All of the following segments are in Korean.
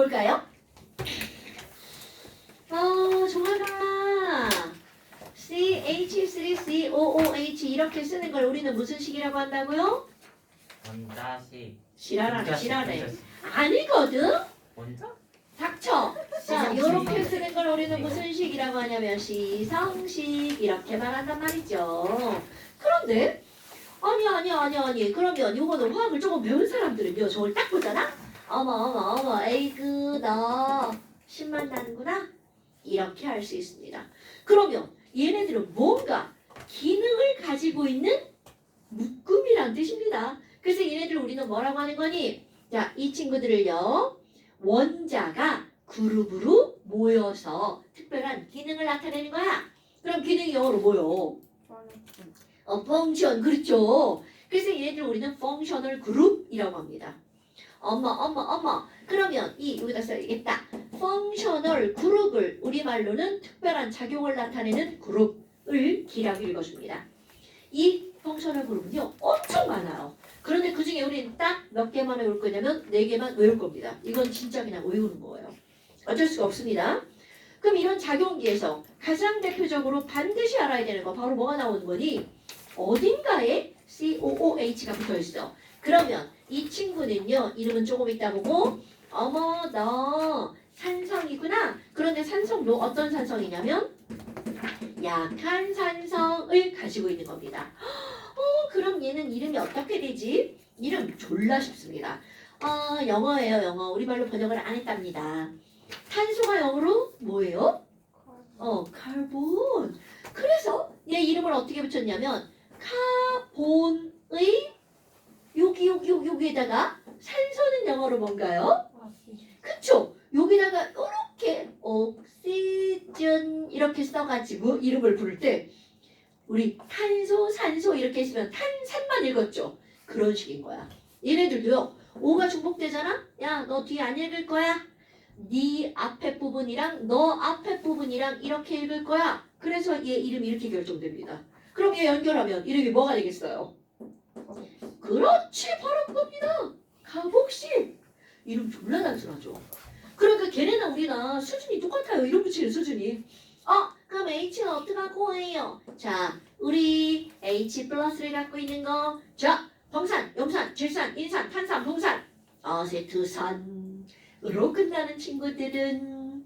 뭘까요? 종아가 CH3COOH 이렇게 쓰는 걸 우리는 무슨 식이라고 한다고요? 원자식. 지랄하네. 아니거든? 원자? 닥쳐. 자, 시성식. 이렇게 쓰는 걸 우리는 무슨 식이라고 하냐면 시성식 이렇게 말한단 말이죠. 그런데 아니. 그러면 요거는 화학을 조금 배운 사람들은요. 저걸 딱 보잖아. 어머. 에이그 너 신만 나는구나. 이렇게 할 수 있습니다. 그러면 얘네들은 뭔가 기능을 가지고 있는 묶음이란 뜻입니다. 그래서 얘네들 우리는 뭐라고 하는 거니? 자, 이 친구들을요. 원자가 그룹으로 모여서 특별한 기능을 나타내는 거야. 그럼 기능이 영어로 뭐요? 펑션. 그렇죠. 그래서 얘네들 우리는 펑셔널 그룹이라고 합니다. 어머. 그러면 여기다 써야겠다. 펑셔널 그룹을 우리말로는 특별한 작용을 나타내는 그룹을 기라고 읽어줍니다. 이 펑셔널 그룹은요 엄청 많아요. 그런데 그 중에 우리는 딱 몇 개만 외울 거냐면 4개만 외울 겁니다. 이건 진짜 그냥 외우는 거예요. 어쩔 수가 없습니다. 그럼 이런 작용기에서 가장 대표적으로 반드시 알아야 되는 거 바로 뭐가 나오는 거니? 어딘가에 COOH가 붙어 있어. 그러면 이 친구는요 이름은 조금 이따 보고 어머 너 산성이구나. 그런데 산성도 어떤 산성이냐면 약한 산성을 가지고 있는 겁니다. 그럼 얘는 이름이 어떻게 되지? 이름 졸라 쉽습니다. 영어예요, 영어. 우리말로 번역을 안 했답니다. 탄소가 영어로 뭐예요? 카본. 그래서 얘 이름을 어떻게 붙였냐면 카본의 여기에다가 산소는 영어로 뭔가요? 그쵸? 여기다가 이렇게 옥시전 이렇게 써가지고 이름을 부를 때 우리 탄소, 산소 이렇게 있으면 산만 읽었죠? 그런 식인 거야. 얘네들도요. 오가 중복되잖아? 야, 너 뒤에 안 읽을 거야? 네 앞에 부분이랑 너 앞에 부분이랑 이렇게 읽을 거야. 그래서 얘 이름이 이렇게 결정됩니다. 그럼 얘 연결하면 이름이 뭐가 되겠어요? 그렇지, 바로 그겁니다. 가복식. 이름 졸라 단순하죠. 그러니까 걔네나 우리나 수준이 똑같아요. 이름 붙이는 수준이. 그럼 H는 어떻게 갖고 해요? 자, 우리 H 플러스를 갖고 있는 거. 자, 황산, 염산, 질산, 인산, 탄산, 동산, 아세트산으로 끝나는 친구들은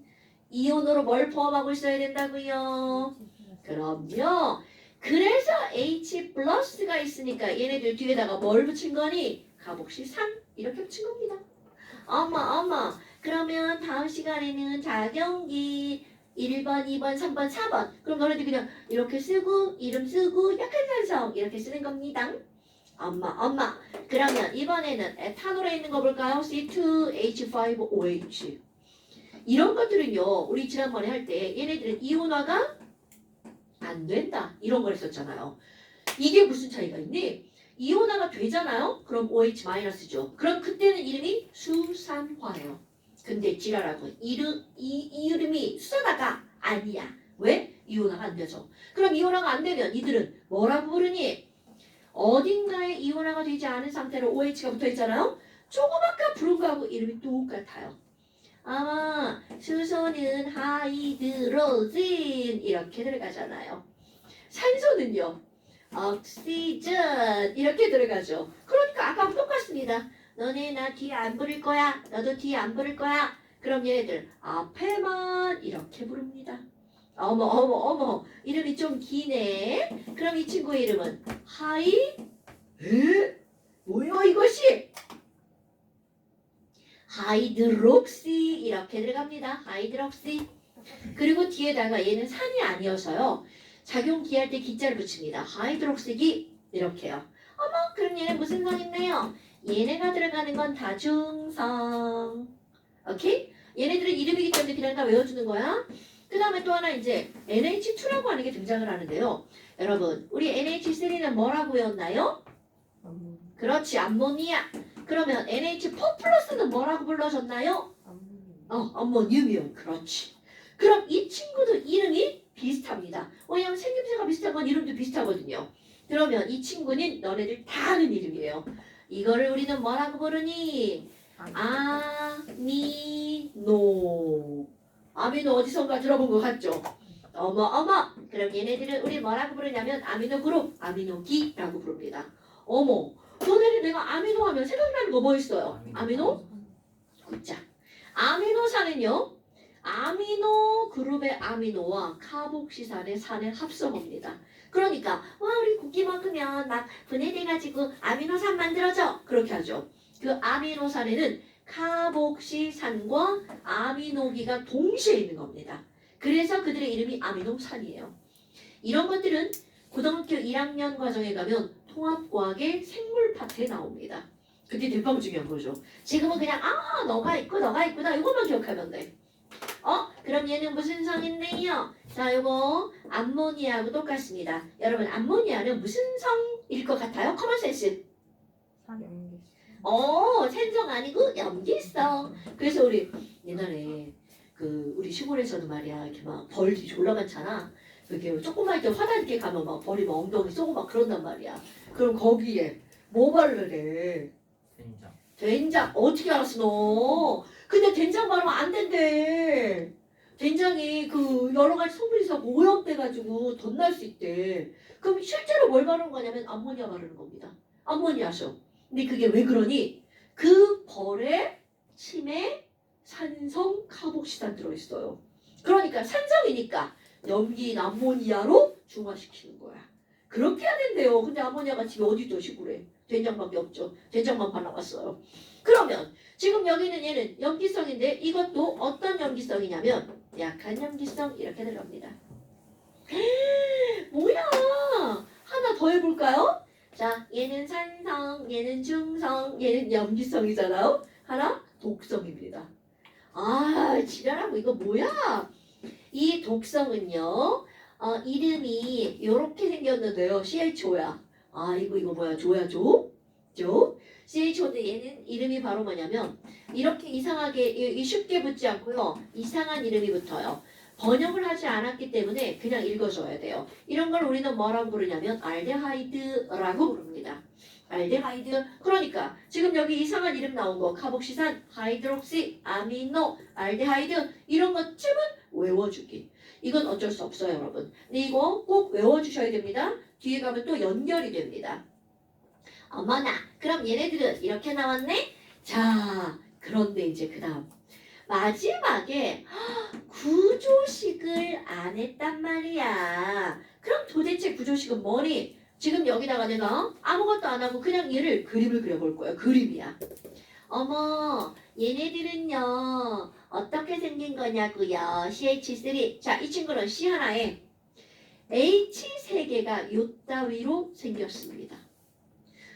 이온으로 뭘 포함하고 있어야 된다고요? 그럼요. 그래서 H 플러스가 있으니까 얘네들 뒤에다가 뭘 붙인 거니? 가복식3 이렇게 붙인 겁니다. 어머. 그러면 다음 시간에는 자경기 1번, 2번, 3번, 4번. 그럼 너네들 그냥 이렇게 쓰고 이름 쓰고 약한 산성 이렇게 쓰는 겁니다. 엄마. 그러면 이번에는 에탄올에 있는 거 볼까요? C2H5OH. 이런 것들은요. 우리 지난번에 할 때 얘네들은 이온화가 안 된다. 이런 걸 했었잖아요. 이게 무슨 차이가 있니? 이온화가 되잖아요. 그럼 OH-죠. 그럼 그때는 이름이 수산화예요. 근데 지랄하고 이 이름이 수산화가 아니야. 왜? 이온화가 안 되죠. 그럼 이온화가 안 되면 이들은 뭐라고 부르니? 어딘가에 이온화가 되지 않은 상태로 OH가 붙어 있잖아요. 조금 아까 부른 거하고 이름이 똑같아요. 아마 수소는 하이드로진 이렇게 들어가잖아요. 산소는요. 옥시전 이렇게 들어가죠. 그러니까 아까하고 똑같습니다. 너네 나 뒤에 안 부를 거야. 너도 뒤에 안 부를 거야. 그럼 얘네들 앞에만 이렇게 부릅니다. 어머. 이름이 좀 기네. 그럼 이 친구의 이름은 뭐야 이것이? 하이드록시 이렇게 들어갑니다. 하이드록시. 그리고 뒤에다가 얘는 산이 아니어서요. 작용기할 때 기자를 붙입니다. 하이드록시기 이렇게요. 그럼 얘는 무슨 성인데요? 얘네가 들어가는 건 다중성. 오케이? 얘네들은 이름이기 때문에 그냥 다 외워주는 거야. 그 다음에 또 하나 이제 NH2라고 하는 게 등장을 하는데요. 여러분, 우리 NH3는 뭐라고 외웠나요? 그렇지, 암모니아. 그러면 NH4 플러스는 뭐라고 불러줬나요? 암모늄이요. 그렇지. 그럼 이 친구도 이름이 비슷합니다. 왜냐면 생김새가 비슷한 건 이름도 비슷하거든요. 그러면 이 친구는 너네들 다 아는 이름이에요. 이거를 우리는 뭐라고 부르니? 아미노. 아미노 어디선가 들어본 것 같죠? 어머. 그럼 얘네들은 우리 뭐라고 부르냐면 아미노 그룹, 아미노기라고 부릅니다. 어머, 너네들 내가 아미노 하면 생각나는 거 뭐 있어요? 아미노? 자, 아미노산은요. 아미노 그룹의 아미노와 카복시산의 산의 합성어입니다. 그러니까 와 우리 고기 먹으면 막 분해돼가지고 아미노산 만들어져 그렇게 하죠. 그 아미노산에는 카복시산과 아미노기가 동시에 있는 겁니다. 그래서 그들의 이름이 아미노산이에요. 이런 것들은 고등학교 1학년 과정에 가면 통합과학의 생물 파트에 나옵니다. 그게 대빵 중요한 거죠. 지금은 그냥 너가 있구나 이것만 기억하면 돼. 그럼 얘는 무슨 성인데요? 자, 요거 암모니아하고 똑같습니다. 여러분 암모니아는 무슨 성일 것 같아요? 커먼센스. 산성 아니고 염기성. 그래서 우리 옛날에 우리 시골에서는 말이야 이렇게 막 벌이 졸라 많잖아. 이렇게 조그만 때 화단 이렇게 가면 막 벌이 막 엉덩이 쏘고 막 그런단 말이야. 그럼 거기에 뭐 바르래? 된장. 된장. 어떻게 알았어 너? 근데 된장 바르면 안 된대. 된장이 여러 가지 성분이 있어서 오염돼가지고 덧날 수 있대. 그럼 실제로 뭘 바르는 거냐면 암모니아 바르는 겁니다. 암모니아죠. 근데 그게 왜 그러니? 그 벌에 침에 산성 카복시산 들어있어요. 그러니까 산성이니까 염기인 암모니아로 중화시키는 거야. 그렇게 해야 된대요. 근데 암모니아가 집에 어디 있죠 시골에? 된장밖에 없죠. 된장만 발라봤어요. 그러면 지금 여기는 얘는 염기성인데 이것도 어떤 염기성이냐면 약한 염기성 이렇게 들어갑니다. 뭐야? 하나 더 해볼까요? 자, 얘는 산성, 얘는 중성, 얘는 염기성이잖아요. 하나 독성입니다. 지랄하고 이거 뭐야? 이 독성은요. 이름이 이렇게 생겼는데요. CHO야. 이거 뭐야? 조야? CHO인데 얘는 이름이 바로 뭐냐면 이렇게 이상하게 쉽게 붙지 않고요. 이상한 이름이 붙어요. 번역을 하지 않았기 때문에 그냥 읽어줘야 돼요. 이런 걸 우리는 뭐라고 부르냐면 알데하이드라고 부릅니다. 알데하이드. 그러니까 지금 여기 이상한 이름 나온 거 카복시산, 하이드록시, 아미노, 알데하이드 이런 것쯤은 외워주기. 이건 어쩔 수 없어요 여러분. 근데 이거 꼭 외워주셔야 됩니다. 뒤에 가면 또 연결이 됩니다. 어머나 그럼 얘네들은 이렇게 나왔네? 자 그런데 이제 그 다음 마지막에 구조식을 안 했단 말이야. 그럼 도대체 구조식은 뭐니? 지금 여기다가 내가 아무것도 안 하고 그냥 얘를 그림을 그려볼 거야. 그림이야. 어머 얘네들은요 어떻게 생긴 거냐고요. CH3. 자 이 친구는 C 하나에 H 3개가 요따위로 생겼습니다.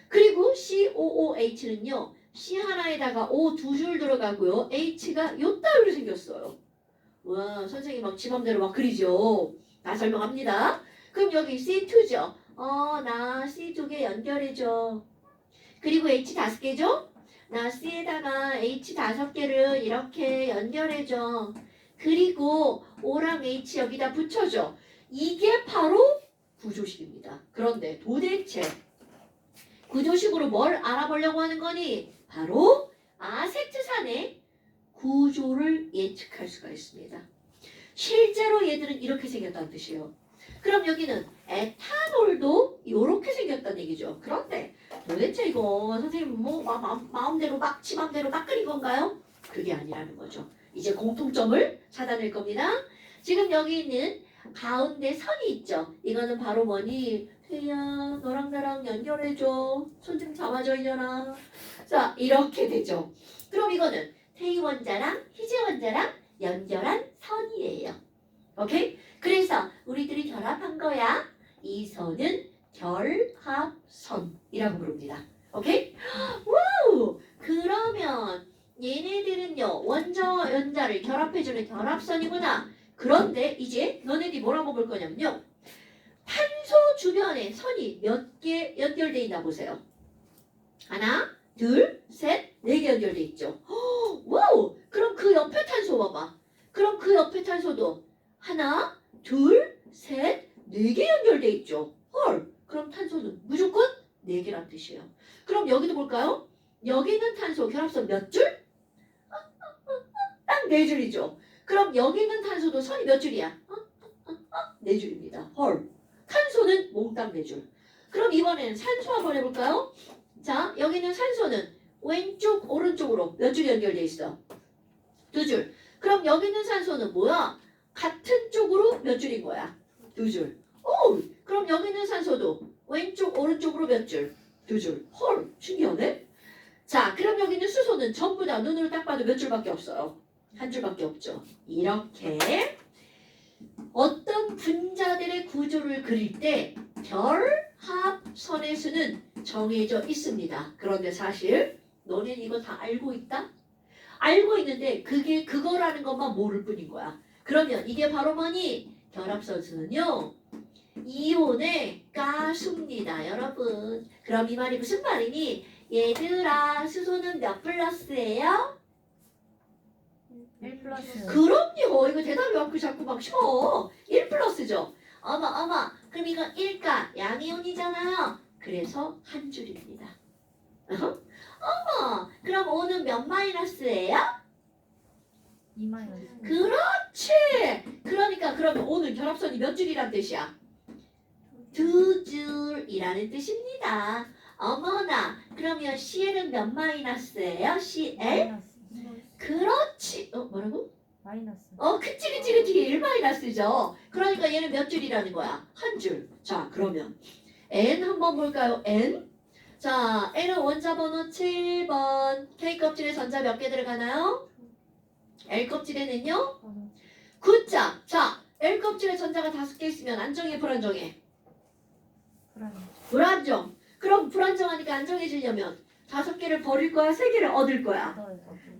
그리고 COOH는요 C 하나에다가 O 2줄 들어가고요. H가 요따위로 생겼어요. 와 선생님 막 지맘대로 막 그리죠. 다 설명합니다. 그럼 여기 C2죠. 나 C 2개 연결해줘. 그리고 H 5개죠. 나 C에다가 H 5개를 이렇게 연결해줘. 그리고 O랑 H 여기다 붙여줘. 이게 바로 구조식입니다. 그런데 도대체 구조식으로 뭘 알아보려고 하는 거니? 바로 아세트산의 구조를 예측할 수가 있습니다. 실제로 얘들은 이렇게 생겼다는 뜻이에요. 그럼 여기는 에탄올도 이렇게 생겼다는 얘기죠. 그런데 도대체 이거 선생님 뭐 마음대로 막 지맘대로 막 그린 건가요? 그게 아니라는 거죠. 이제 공통점을 찾아낼 겁니다. 지금 여기 있는 가운데 선이 있죠. 이거는 바로 뭐니? 태야 너랑 나랑 연결해줘. 손 좀 잡아줘 이년아. 자 이렇게 되죠. 그럼 이거는 태희 원자랑 희재 원자랑 연결한 선이에요. 오케이? 그래서 우리들이 결합한 거야. 이 선은 결합선이라고 부릅니다. 오케이? 와우! 그러면 얘네들은요 원자와 연자를 결합해주는 결합선이구나. 그런데 이제 너네들이 뭐라고 볼 거냐면요. 탄소 주변에 선이 몇 개 연결돼 있나 보세요. 하나, 둘, 셋, 4개 연결돼 있죠. 와우! 그럼 그 옆에 탄소 봐봐. 그럼 그 옆에 탄소도 하나, 둘, 셋, 4개 연결돼 있죠. 헐! 그럼 탄소는 무조건 4개란 뜻이에요. 그럼 여기도 볼까요? 여기 있는 탄소 결합선 몇 줄? 네 줄이죠. 그럼 여기 있는 탄소도 선이 몇 줄이야? 네 줄입니다. 헐. 탄소는 몽땅 네 줄. 그럼 이번에는 산소 한번 해볼까요? 자, 여기 있는 산소는 왼쪽, 오른쪽으로 몇 줄 연결돼 있어? 두 줄. 그럼 여기 있는 산소는 뭐야? 같은 쪽으로 몇 줄인 거야? 두 줄. 오! 그럼 여기 있는 산소도 왼쪽, 오른쪽으로 몇 줄? 두 줄. 헐, 신기하네? 자, 그럼 여기 있는 수소는 전부 다 눈으로 딱 봐도 몇 줄밖에 없어요? 한 줄밖에 없죠. 이렇게 어떤 분자들의 구조를 그릴 때 결합선의 수는 정해져 있습니다. 그런데 사실 너네 이거 다 알고 있다? 알고 있는데 그게 그거라는 것만 모를 뿐인 거야. 그러면 이게 바로 뭐니? 결합선 수는요. 이온의 가수입니다. 여러분. 그럼 이 말이 무슨 말이니? 얘들아 수소는 몇 플러스예요? 1 플러스. 그럼요. 이거 대답이 없고 자꾸 막 쉬어. 1 플러스죠. 어머. 그럼 이거 1가 양이온이잖아요. 그래서 한 줄입니다. 어머. 그럼 O는 몇 마이너스예요? 2 마이너스. 그렇지. 그러니까 그러면 O는 결합선이 몇 줄이란 뜻이야? 두 줄이라는 뜻입니다. 어머나. 그러면 CL은 몇 마이너스예요? CL? 마이너스. 그렇지. 뭐라고? 마이너스. 그치 1 마이너스죠. 그러니까 얘는 몇 줄이라는 거야? 한 줄. 자, 그러면 N 한번 볼까요? N. 자, N은 원자 번호 7번. K 껍질에 전자 몇 개 들어가나요? L 껍질에는요? 9자. 자, L 껍질에 전자가 5개 있으면 안정해, 불안정해? 불안. 불안정. 그럼 불안정하니까 안정해지려면 5개를 버릴 거야, 3개를 얻을 거야?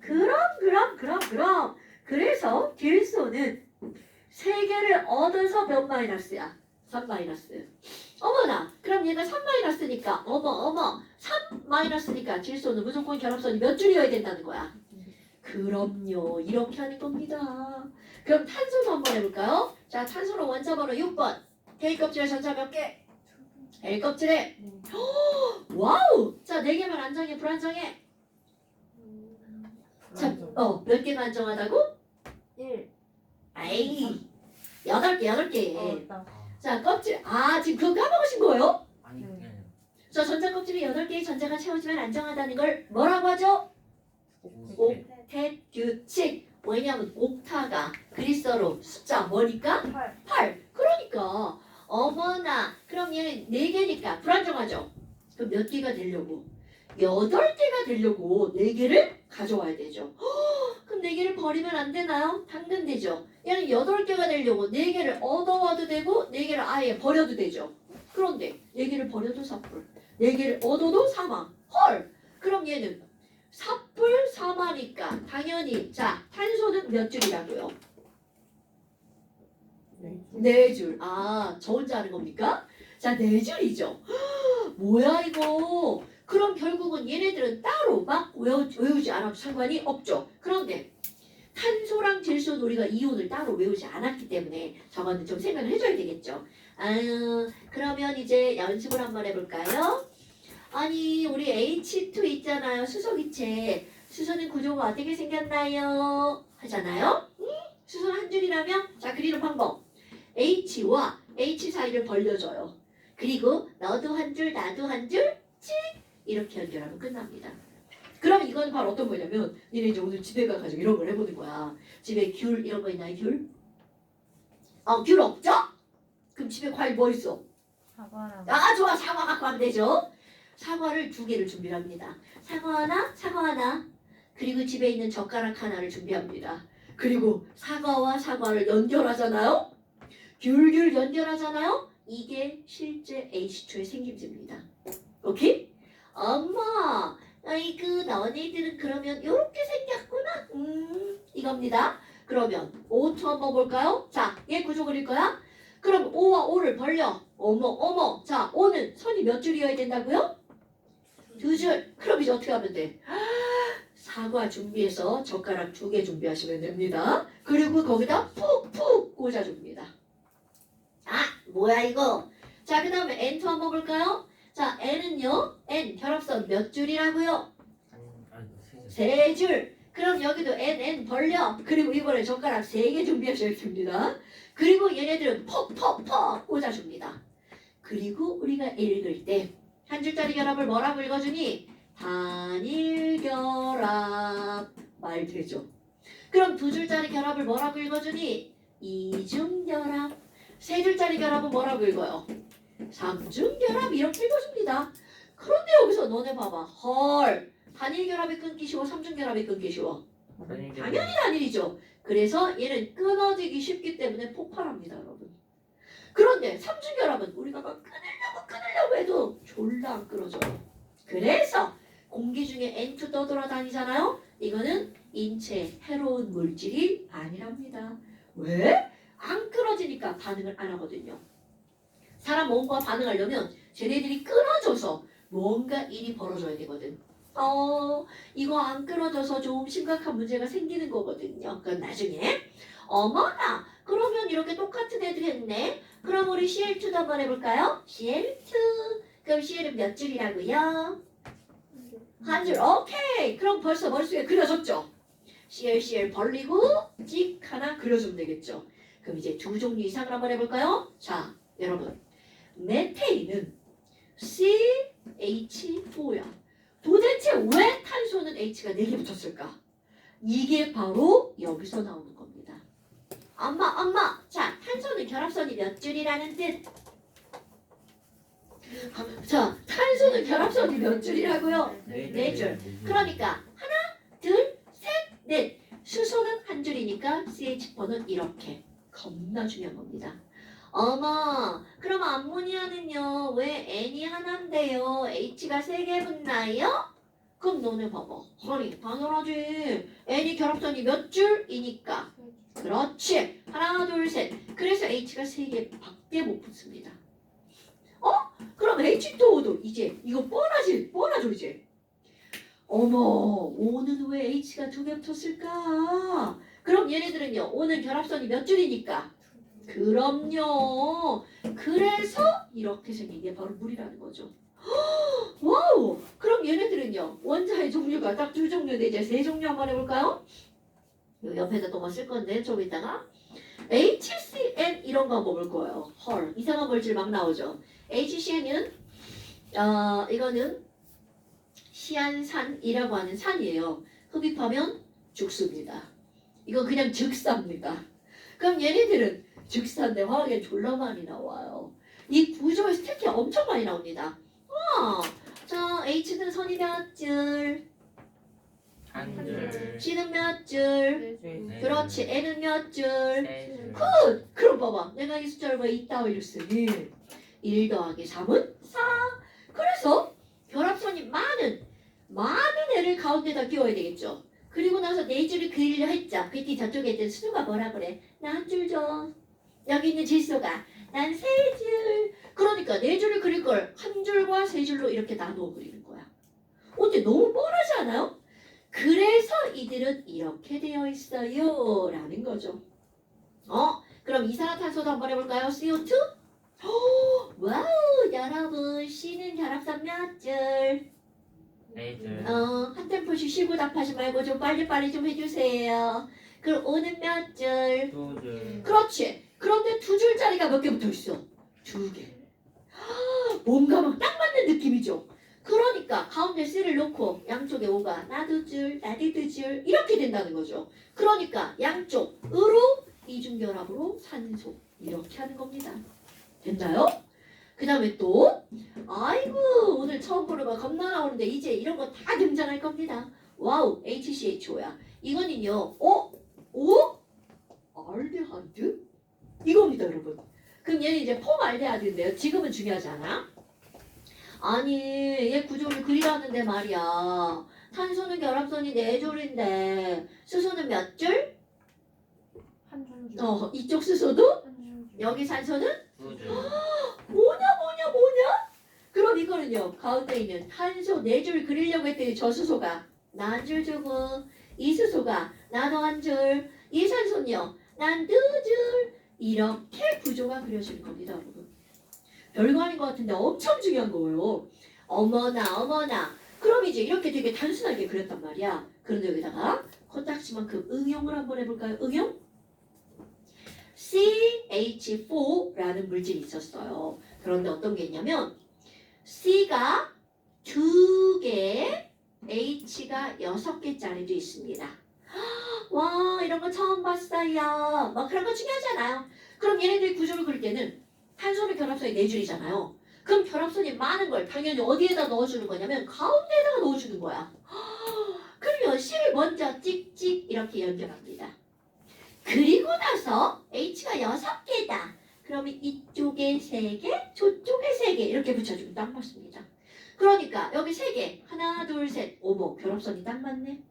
그럼. 그래서 질소는 3개를 얻어서 몇 마이너스야? 3 마이너스. 어머나. 그럼 얘가 3 마이너스니까 어머. 3 마이너스니까 질소는 무조건 결합선이 몇 줄이어야 된다는 거야? 그럼요. 이렇게 하는 겁니다. 그럼 탄소도 한번 해볼까요? 자, 탄소는 원자 번호 6번. K 껍질에 전자 몇 개? L 껍질에. 와우. 자, 4개만 안정해, 불안정해? 자, 몇 개가 안정하다고? 1. 아이, 8개. 나. 자, 껍질. 지금 그거 까먹으신 거예요? 아니 그게 자, 전자 껍질이 8개의 전자가 채워지면 안정하다는 걸 뭐라고 하죠? 옥텟 규칙. 왜냐면 옥타가 그리스어로 숫자 뭐니까? 8. 8. 그러니까 어머나. 그럼 얘는 4개니까 불안정하죠? 그럼 몇 개가 되려고? 8개가 되려고 4개를 가져와야 되죠. 그럼 4개를 버리면 안 되나요? 당근 되죠. 얘는 8개가 되려고 4개를 얻어와도 되고 4개를 아예 버려도 되죠. 그런데 4개를 버려도 4풀, 4개를 얻어도 4마. 헐! 그럼 얘는 4풀 4마니까 당연히 자, 탄소는 몇 줄이라고요? 4줄. 저 혼자 하는 겁니까? 자, 4줄이죠. 뭐야 이거? 그럼 결국은 얘네들은 따로 막 외우지 않아도 상관이 없죠. 그런데 탄소랑 질소는 우리가 이온을 따로 외우지 않았기 때문에 저거는 좀 생각을 해줘야 되겠죠. 그러면 이제 연습을 한번 해볼까요? 아니, 우리 H2 있잖아요. 수소기체. 수소는 구조가 어떻게 생겼나요? 하잖아요. 수소는 한 줄이라면 자, 그리는 방법. H와 H 사이를 벌려줘요. 그리고 너도 한 줄, 나도 한 줄, 찍! 이렇게 연결하면 끝납니다. 그럼 이건 바로 어떤 거냐면 니네 이제 오늘 집에 가가지고 이런 걸 해보는 거야. 집에 귤 이런 거 있나요? 귤? 귤 없죠? 그럼 집에 과일 뭐 있어? 사과랑. 좋아. 사과 갖고 하면 되죠. 사과를 2개를 준비합니다. 사과 하나. 그리고 집에 있는 젓가락 하나를 준비합니다. 그리고 사과와 사과를 연결하잖아요. 귤 연결하잖아요. 이게 실제 H2의 생김새입니다. 오케이? 엄마, 아이고 너네들은 그러면 이렇게 생겼구나. 이겁니다. 그러면 O2 한번 볼까요? 자, 얘 구조 그릴 거야. 그럼 O와 O를 벌려. 어머. 자, O는 선이 몇 줄이어야 된다고요? 2줄. 그럼 이제 어떻게 하면 돼? 사과 준비해서 젓가락 2개 준비하시면 됩니다. 그리고 거기다 푹푹 꽂아줍니다. 뭐야 이거? 자, 그 다음에 N2 한번 볼까요? 자, N은요. N 결합선 몇 줄이라고요? 아니 3줄. 3줄. 그럼 여기도 N 벌려. 그리고 이번에 젓가락 3개 준비하셔야겠습니다. 그리고 얘네들은 퍽퍽퍽 꽂아줍니다. 그리고 우리가 읽을 때 한 줄짜리 결합을 뭐라고 읽어주니? 단일 결합. 말 되죠? 그럼 두 줄짜리 결합을 뭐라고 읽어주니? 이중 결합. 세 줄짜리 결합은 뭐라고 읽어요? 삼중 결합. 이렇게 읽어줍니다. 그런데 여기서 너네 봐봐. 헐. 단일 결합이 끊기 쉬워, 삼중 결합이 끊기 쉬워. 당연히 단일이죠. 그래서 얘는 끊어지기 쉽기 때문에 폭발합니다, 여러분. 그런데 삼중 결합은 우리가 막 끊으려고 해도 졸라 안 끊어져요. 그래서 공기 중에 N2 떠돌아다니잖아요. 이거는 인체 해로운 물질이 아니랍니다. 왜? 안 끊어지니까 반응을 안 하거든요. 사람 몸과 반응하려면 쟤네들이 끊어져서 뭔가 일이 벌어져야 되거든. 이거 안 끊어져서 좀 심각한 문제가 생기는 거거든요. 그건 나중에. 어머나, 그러면 이렇게 똑같은 애들이 했네. 그럼 우리 CL2도 한번 해볼까요? CL2. 그럼 CL은 몇 줄이라고요? 한 줄. 오케이. 그럼 벌써 머릿속에 그려졌죠? CL 벌리고 찍 하나 그려주면 되겠죠. 그럼 이제 두 종류 이상을 한번 해볼까요? 자, 여러분. 메테인은 CH4야. 도대체 왜 탄소는 H가 4개 붙었을까? 이게 바로 여기서 나오는 겁니다. 엄마. 자, 탄소는 결합선이 몇 줄이라는 뜻? 자, 탄소는 결합선이 몇 줄이라고요? 4줄. 그러니까 하나, 둘, 셋, 넷. 수소는 한 줄이니까 CH4는 이렇게. 겁나 중요한 겁니다. 어머, 그럼 암모니아는요, 왜 N이 하나인데요? H가 3개 붙나요? 그럼 너네 봐봐. 아니, 당연하지. N이 결합선이 몇 줄이니까. 그렇지. 하나, 둘, 셋. 그래서 H가 3개 밖에 못 붙습니다. 그럼 H2O도 이제 이거 뻔하죠 이제. 어머, O는 왜 H가 2개 붙었을까? 그럼 얘네들은요, O는 결합선이 몇 줄이니까? 그럼요. 그래서 이렇게 생긴 게 바로 물이라는 거죠. 와우! 그럼 얘네들은요, 원자의 종류가 딱 2종류인데 이제 3종류 한번 해볼까요? 요 옆에다 또 뭐 쓸 건데 좀 이따가 HCN 이런 거 한번 볼 거예요. 헐, 이상한 물질 막 나오죠. HCN은 이거는 시안산이라고 하는 산이에요. 흡입하면 죽습니다. 이거 그냥 즉사입니다. 그럼 얘네들은 즉사인데 화학에 졸라 많이 나와요. 이 구조에서 특히 엄청 많이 나옵니다. 자, H는 선이 몇 줄? 한 줄. C는 몇 줄? 네 그렇지. N은 몇 줄? 세 줄. 그럼 봐봐. 내가 이 숫자를 왜 이따위로 쓰니? 1 더하기 3은 4. 그래서 결합선이 많은 애를 가운데다 끼워야 되겠죠. 그리고 나서 4줄을 그리려 했죠. 그때 저쪽에 있던 수가 뭐라 그래? 나 한 줄 줘. 여기 있는 질소가 난 3줄. 그러니까 4줄을 그릴 걸 한 줄과 3줄로 이렇게 나누어 그리는 거야. 어때? 너무 뻔하지 않아요? 그래서 이들은 이렇게 되어 있어요. 라는 거죠. 그럼 이산화탄소도 한번 해볼까요? CO2? 와우, 여러분. C는 결합선 몇 줄? 네 줄. 한 템포씩 쉬고 답하지 말고 좀 빨리빨리 좀 해주세요. 그럼 O는 몇 줄? 2줄. 그렇지. 그런데 2줄짜리가 몇 개 붙어 있어? 2개. 뭔가 막 딱 맞는 느낌이죠. 그러니까 가운데 C를 놓고 양쪽에 O가 나도 줄, 나도 2줄 이렇게 된다는 거죠. 그러니까 양쪽으로 이중결합으로 산소 이렇게 하는 겁니다. 됐나요? 그 다음에 또 아이고 오늘 처음 보는 거 겁나 나오는데 이제 이런 거 다 등장할 겁니다. 와우, HCHO야. 이거는요, 알데하이드? 이겁니다, 여러분. 그럼 얘는 이제 폼알데하이드인데요. 지금은 중요하지 않아? 아니, 얘 구조를 그리라는데 말이야. 탄소는 결합선이 4줄인데 수소는 몇 줄? 한 줄. 이쪽 수소도? 한 줄. 여기 산소는? 2줄. 뭐냐? 그럼 이거는요, 가운데 있는 탄소 4줄 그리려고 했더니 저 수소가 나 한 줄 주고, 이 수소가 나도 한 줄, 이 산소는요, 난 2줄. 이렇게 구조가 그려지는 겁니다, 여러분. 별거 아닌 것 같은데 엄청 중요한 거예요. 어머나. 그럼 이제 이렇게 되게 단순하게 그렸단 말이야. 그런데 여기다가 코딱지만큼 응용을 한번 해볼까요? 응용? CH4라는 물질이 있었어요. 그런데 어떤 게 있냐면 C가 2개, H가 6개짜리도 있습니다. 와 이런 거 처음 봤어요. 뭐 그런 거 중요하잖아요. 그럼 얘네들이 구조를 그릴 때는 한 손의 결합선이 4줄이잖아요. 그럼 결합선이 많은 걸 당연히 어디에다 넣어주는 거냐면 가운데에다가 넣어주는 거야. 그러면 C를 먼저 찍찍 이렇게 연결합니다. 그리고 나서 H가 6개다. 그러면 이쪽에 3개, 저쪽에 3개 이렇게 붙여주면 딱 맞습니다. 그러니까 여기 3개, 하나, 둘, 셋, 어머 결합선이 딱 맞네.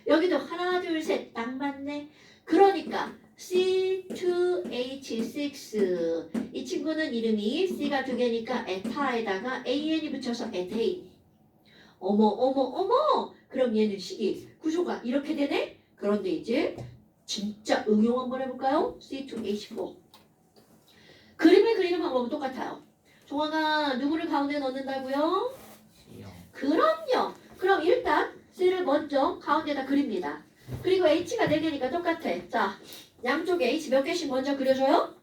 여기도 하나, 둘, 셋, 딱 맞네. 그러니까 C2H6 이 친구는 이름이 C가 2개니까 에타에다가 AN이 붙여서 에테인. 어머 어머 어머 그럼 얘는 식이 구조가 이렇게 되네. 그런데 이제 진짜 응용 한번 해볼까요? C2H4 그림을 그리는 방법은 똑같아요. 종아가 누구를 가운데 넣는다고요? C요. 그럼요. 그럼 일단 C를 먼저 가운데다 그립니다. 그리고 H가 4개니까 똑같아. 자, 양쪽에 H 몇 개씩 먼저 그려줘요?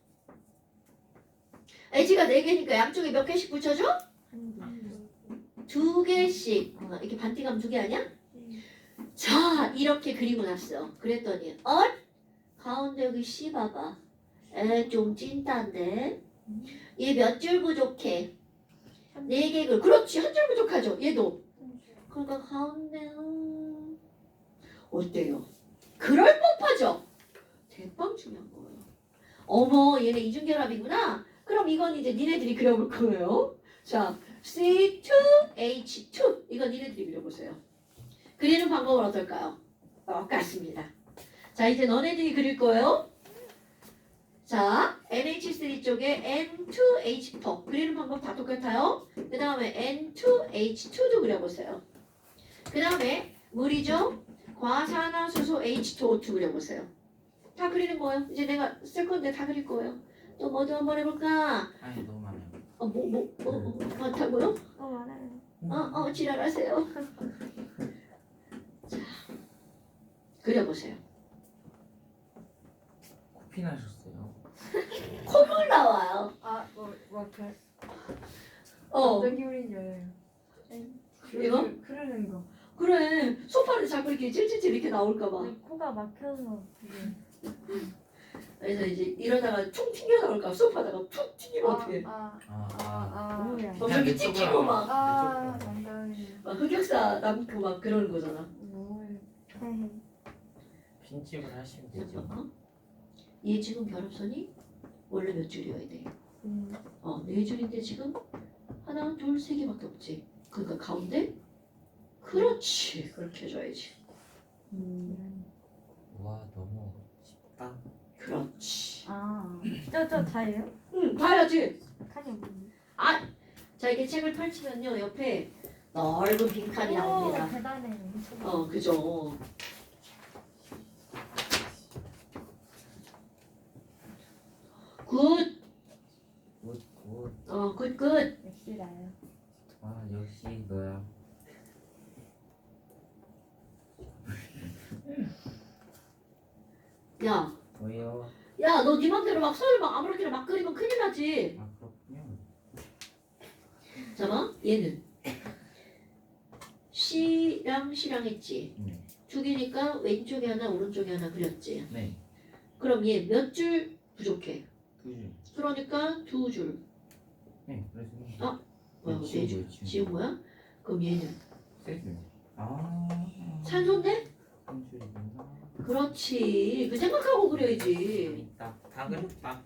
H가 4개니까 양쪽에 몇 개씩 붙여줘? 두 2개씩. 이렇게 반띠가면 2개 아니야? 자, 이렇게 그리고 났어. 그랬더니 가운데 여기 C 봐봐. 좀 찐따인데. 얘 몇 줄 부족해? 4개 글. 그렇지. 한 줄 부족하죠. 얘도. 그러니까 가운데 어때요? 그럴 법하죠? 대빵 중요한 거예요. 어머 얘네 이중결합이구나. 그럼 이건 이제 니네들이 그려볼 거예요. 자 C2H2 이건 니네들이 그려보세요. 그리는 방법은 어떨까요? 똑같습니다. 자 이제 너네들이 그릴 거예요. 자 NH3 쪽에 N2H4 그리는 방법 다 똑같아요. 그 다음에 N2H2도 그려보세요. 그 다음에 물이죠. 과산화수소 H2O2 그려보세요. 다 그리는 거예요. 이제 내가 쓸 건데 다 그릴 거예요. 또 뭐도 한번 해볼까? 아니 너무 많아요. 많다고요? 많아요. 지랄하세요. 자, 그려보세요. 코피 나셨어요. 콧물 나와요. 어떤 기울인 여예요. 이거? 흐르는 거. 그래. 소파를 자꾸 이렇게 찔찔찔 이렇게 나올까봐. 근데 코가 막혀서 그게. 그래서 이제 이러다가 퉁 튕겨 나올까 소파다가 툭 튕기면 어떡해. 뭐야. 막 저기 찍히고 막 장난이에요. 막 흑역사 남고 막 그러는 거잖아. 뭐예요. 빈집을 하시면 되죠. 얘 지금 결합선이 원래 몇 줄이어야 돼? 4줄인데 지금 하나, 둘, 3개밖에 없지. 그러니까 가운데? 그렇지. 그렇게 해줘야지. 와 너무 쉽다. 그렇지. 저 다예요? 응, 봐야지. 칸이 없는데. 자, 이게 책을 펼치면요. 옆에 넓은 빈칸이 나옵니다. 대단해. 그죠. 굿. 굿. 굿. 역시 나요. 와 역시 너야. 야, 왜요? 야, 너 네 맘대로 막 선을 막 아무렇게나 막 그리면 큰일 나지. 아 그렇군요. 잠깐만, 얘는 C랑 C랑 했지. 네. 2개니까 왼쪽에 하나, 오른쪽에 하나 그렸지. 네. 그럼 얘 몇 줄 부족해? 2줄. 그러니까 2줄. 네. 그래서. 뭐야, 4줄. 지운 거야? 그럼 얘는 3줄. 산소인데? 한 줄이구나. 그렇지. 그 생각하고 그려야지. 있다. 다 그렸다.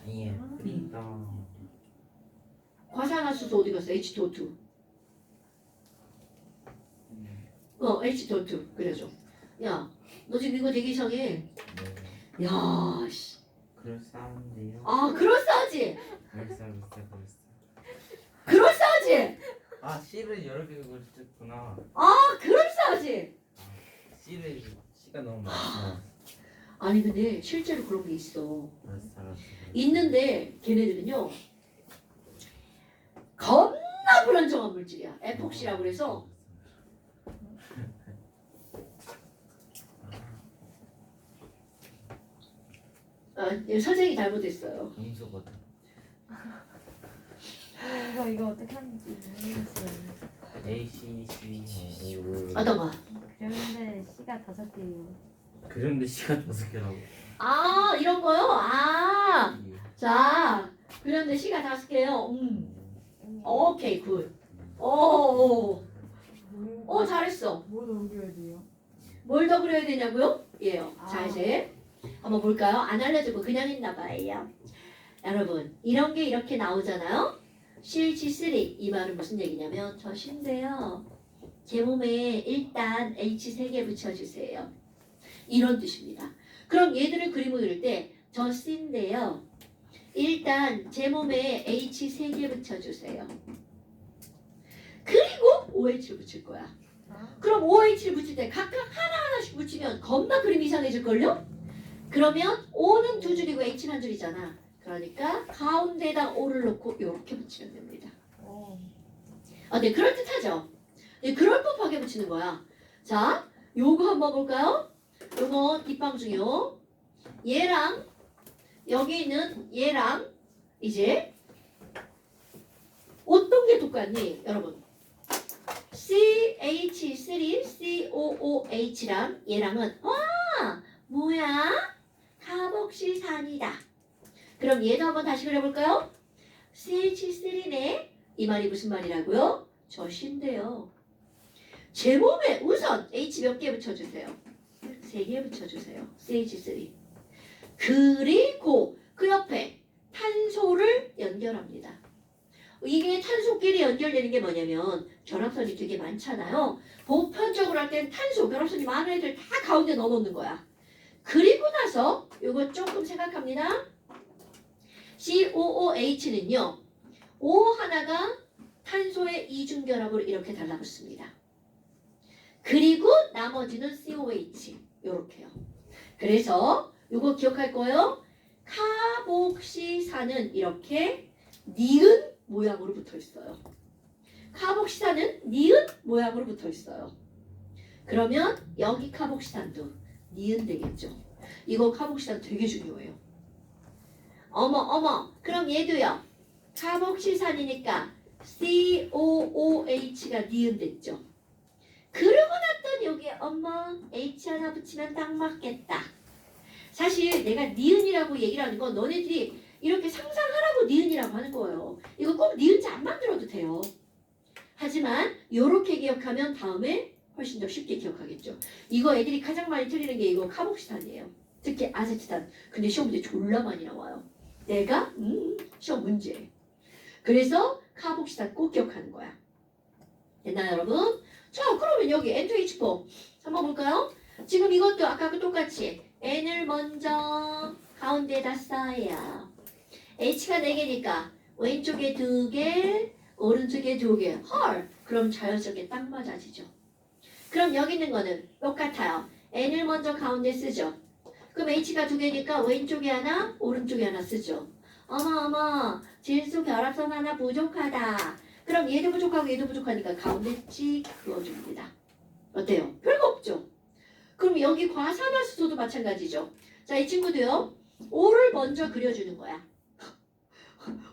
예. 있다. 과산화수소 어디 갔어? H2O2. H2O2 그려줘. 야, 너 지금 이거 되게 이상해. 네. 야, 씨. 그럴싸한데요. 그럴싸하지? 그럴싸. 그럴싸하지? C를 여러 개 그렸구나. 그럴싸하지? C가 너무 많아. 아니 근데 실제로 그런 게 있어. 알았어. 있는데 걔네들은요 겁나 불안정한 물질이야. 에폭시라고 그래서 이거 선생님이 잘못했어요. 음수거든. 이거 어떻게 하는지 모르겠어요. A, C, C, O. 어떤 거? 그런데 C가 5개예요. 그런데 시간 5개라고. 아 이런 거요? 아 자, 그런데 시가 5개요. 오케이 굿. 오, 잘했어. 뭐 넘겨야 돼요? 뭘 더 그려야 되냐고요? 예요. 자 아. 이제 한번 볼까요? 안 알려주고 그냥 했나 봐요. 여러분 이런 게 이렇게 나오잖아요. CH3 이 말은 무슨 얘기냐면 저 C인데요. 제 몸에 일단 H 3개 붙여주세요. 이런 뜻입니다. 그럼 얘들을 그림을 그릴 때 저 C인데요. 일단 제 몸에 H 3개 붙여주세요. 그리고 OH를 붙일 거야. 그럼 OH를 붙일 때 각각 하나하나씩 붙이면 겁나 그림이 이상해질걸요? 그러면 O는 2줄이고 H는 1줄이잖아. 그러니까 가운데에다 O를 놓고 이렇게 붙이면 됩니다. 네, 그럴듯하죠? 네, 그럴 법하게 붙이는 거야. 자, 요거 한번 볼까요? 요거 뒷방 중요. 얘랑 여기 있는 얘랑 이제 어떤 게 똑같니? 여러분 CH3COOH랑 얘랑은 뭐야? 카복실산이다. 그럼 얘도 한번 다시 그려볼까요? CH3네. 이 말이 무슨 말이라고요? 저 C인데요. 제 몸에 우선 H 몇 개 붙여주세요. 3개 붙여주세요. CH3. 그리고 그 옆에 탄소를 연결합니다. 이게 탄소끼리 연결되는 게 뭐냐면 결합선이 되게 많잖아요. 보편적으로 할 땐 탄소, 결합선이 많은 애들 다 가운데 넣어놓는 거야. 그리고 나서 이거 조금 생각합니다. COOH는요. O 하나가 탄소의 이중결합으로 이렇게 달라붙습니다. 그리고 나머지는 COH 이렇게요. 그래서 이거 기억할 거예요. 카복시산은 이렇게 니은 모양으로 붙어 있어요. 카복시산은 니은 모양으로 붙어 있어요. 그러면 여기 카복시산도 니은 되겠죠. 이거 카복시산 되게 중요해요. 어머 그럼 얘도요. 카복시산이니까 COOH가 니은 됐죠. 그러고 났더니 여기에 엄마 H 하나 붙이면 딱 맞겠다. 사실 내가 니은이라고 얘기를 하는 건 너네들이 이렇게 상상하라고 니은이라고 하는 거예요. 이거 꼭 니은자 안 만들어도 돼요. 하지만 이렇게 기억하면 다음에 훨씬 더 쉽게 기억하겠죠. 이거 애들이 가장 많이 틀리는 게 이거 카복시탄이에요. 특히 아세트탄. 근데 시험 문제 졸라 많이 나와요. 내가 시험 문제. 그래서 카복시탄 꼭 기억하는 거야. 됐나요 여러분? 자 그러면 여기 N2H4 한번 볼까요? 지금 이것도 아까하고 똑같이 N을 먼저 가운데에다 써요. H가 4개니까 왼쪽에 2개, 오른쪽에 2개. 헐! 그럼 자연스럽게 딱 맞아지죠. 그럼 여기 있는 거는 똑같아요. N을 먼저 가운데 쓰죠. 그럼 H가 2개니까 왼쪽에 하나, 오른쪽에 하나 쓰죠. 어머 질소 결합선 하나 부족하다. 그럼 얘도 부족하고 얘도 부족하니까 가운데 찍 그어줍니다. 어때요? 별거 없죠? 그럼 여기 과산화수소도 마찬가지죠. 자, 이 친구도요. O를 먼저 그려주는 거야.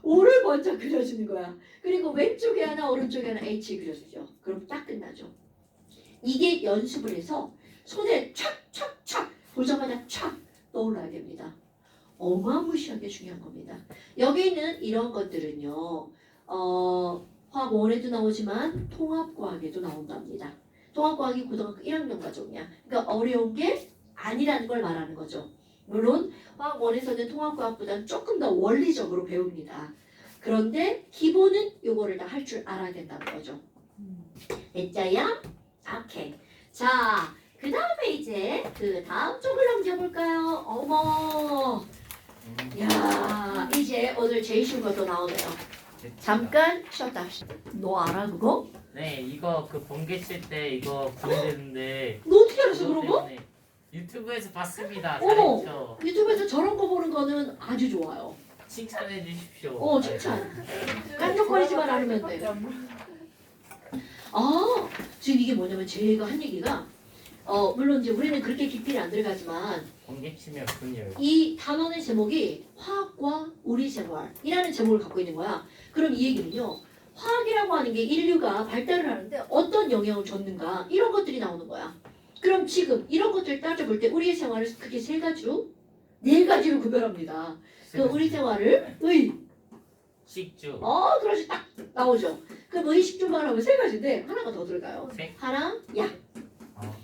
O를 먼저 그려주는 거야. 그리고 왼쪽에 하나 오른쪽에 하나 H 그려주죠. 그럼 딱 끝나죠. 이게 연습을 해서 손에 촥촥촥 보자마자 촥 떠올라야 됩니다. 어마무시하게 중요한 겁니다. 여기 있는 이런 것들은요. 화학 1에도 나오지만 통합과학에도 나온답니다. 통합과학이 고등학교 1학년 과정이야. 그러니까 어려운 게 아니라는 걸 말하는 거죠. 물론 화학 1에서는 통합과학보다는 조금 더 원리적으로 배웁니다. 그런데 기본은 요거를 다 할 줄 알아야 된다는 거죠. 됐자야? 오케이. 자, 그 다음에 이제 그 다음 쪽을 넘겨볼까요? 어머. 야, 이제 오늘 제일 쉬운 것도 나오네요. 잠깐 쉬었다. 너 알아 그거? 네, 이거 그 번개 칠 때 이거 보내는데 너 어떻게 알았어 그런 거? 유튜브에서 봤습니다. 어머. 잘했죠. 유튜브에서 저런 거 보는 거는 아주 좋아요. 칭찬해 주십시오. 칭찬. 깐족거리지만 않으면 돼. 아, 지금 이게 뭐냐면 제가 한 얘기가 물론 이제 우리는 그렇게 깊이는 안 들어가지만 번개치면 분열. 이 단원의 제목이 화학과 우리 생활이라는 제목을 갖고 있는 거야. 그럼 이 얘기는요. 화학이라고 하는 게 인류가 발달을 하는데 어떤 영향을 줬는가 이런 것들이 나오는 거야. 그럼 지금 이런 것들을 따져볼 때 우리의 생활을 크게 세 가지로 네 가지로 구별합니다. 그 우리 생활을 식주. 그렇지 딱 나오죠. 그럼 의식주만 하면 세 가지인데 하나가 더 들어가요. 색. 하나 약. 어.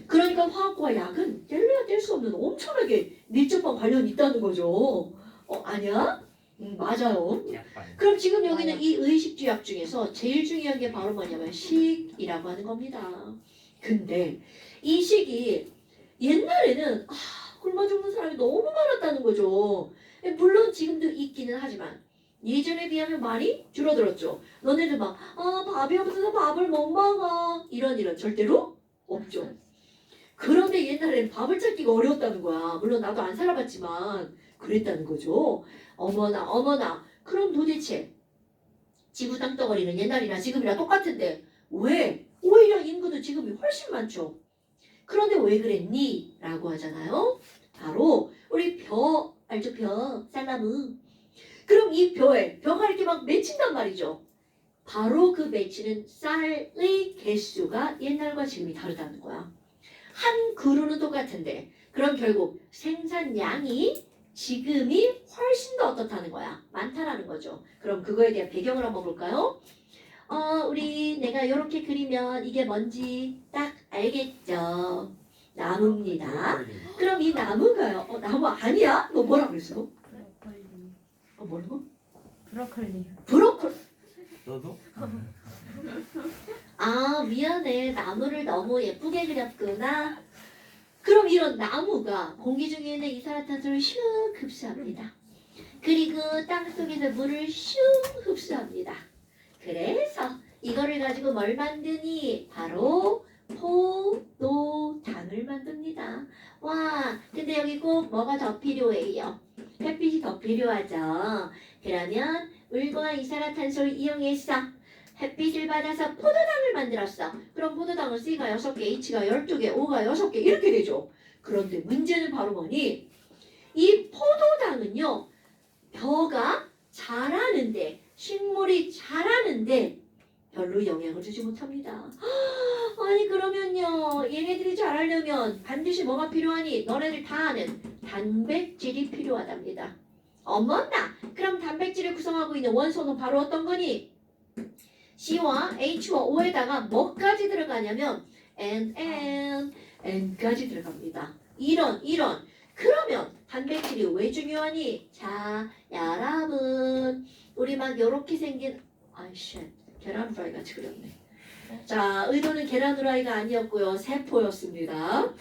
그러니까 화학과 약은 뗄래야 뗄 수 없는 엄청나게 밀접한 관련이 있다는 거죠. 아니야? 맞아요. 약간. 그럼 지금 여기는 이 의식주약 중에서 제일 중요한 게 바로 뭐냐면 식이라고 하는 겁니다. 근데 이 식이 옛날에는 굶어 죽는 사람이 너무 많았다는 거죠. 물론 지금도 있기는 하지만 예전에 비하면 많이 줄어들었죠. 너네들 막 밥이 없어서 밥을 못 먹어 이런 절대로 없죠. 그런데 옛날에는 밥을 찾기가 어려웠다는 거야. 물론 나도 안 살아봤지만 그랬다는 거죠. 어머나. 그럼 도대체 지구 땅덩어리는 옛날이나 지금이랑 똑같은데 왜 오히려 인구도 지금이 훨씬 많죠. 그런데 왜 그랬니? 라고 하잖아요. 바로 우리 벼 알죠? 벼 살라무. 그럼 이 벼가 이렇게 막 맺힌단 말이죠. 바로 그 맺히는 쌀의 개수가 옛날과 지금이 다르다는 거야. 한 그루는 똑같은데 그럼 결국 생산량이 지금이 훨씬 더 어떻다는 거야. 많다라는 거죠. 그럼 그거에 대한 배경을 한번 볼까요? 우리 내가 이렇게 그리면 이게 뭔지 딱 알겠죠? 나무입니다. 그럼 이 나무가요. 나무 아니야? 너 뭐라 그랬어? 브로콜리. 뭐라고? 브로콜리. 브로콜리. 너도? 미안해. 나무를 너무 예쁘게 그렸구나. 그럼 이런 나무가 공기 중에 있는 이산화탄소를 슉 흡수합니다. 그리고 땅속에서 물을 슉 흡수합니다. 그래서 이거를 가지고 뭘 만드니? 바로 포도당을 만듭니다. 와, 근데 여기 꼭 뭐가 더 필요해요? 햇빛이 더 필요하죠. 그러면 물과 이산화탄소를 이용해서 햇빛을 받아서 포도당을 만들었어. 그럼 포도당은 C가 6개, H가 12개, O가 6개 이렇게 되죠. 그런데 문제는 바로 뭐니? 이 포도당은요. 벼가 자라는데 식물이 자라는데 별로 영향을 주지 못합니다. 아니 그러면요. 얘네들이 자라려면 반드시 뭐가 필요하니? 너네들 다 아는 단백질이 필요하답니다. 어머나! 그럼 단백질을 구성하고 있는 원소는 바로 어떤 거니? C와 H와 O에다가 뭐까지 들어가냐면 N까지 들어갑니다. 이런 그러면 단백질이 왜 중요하니? 자 여러분 우리 막 요렇게 생긴 계란 후라이 같이 그렸네. 자 의도는 계란 후라이가 아니었고요. 세포였습니다.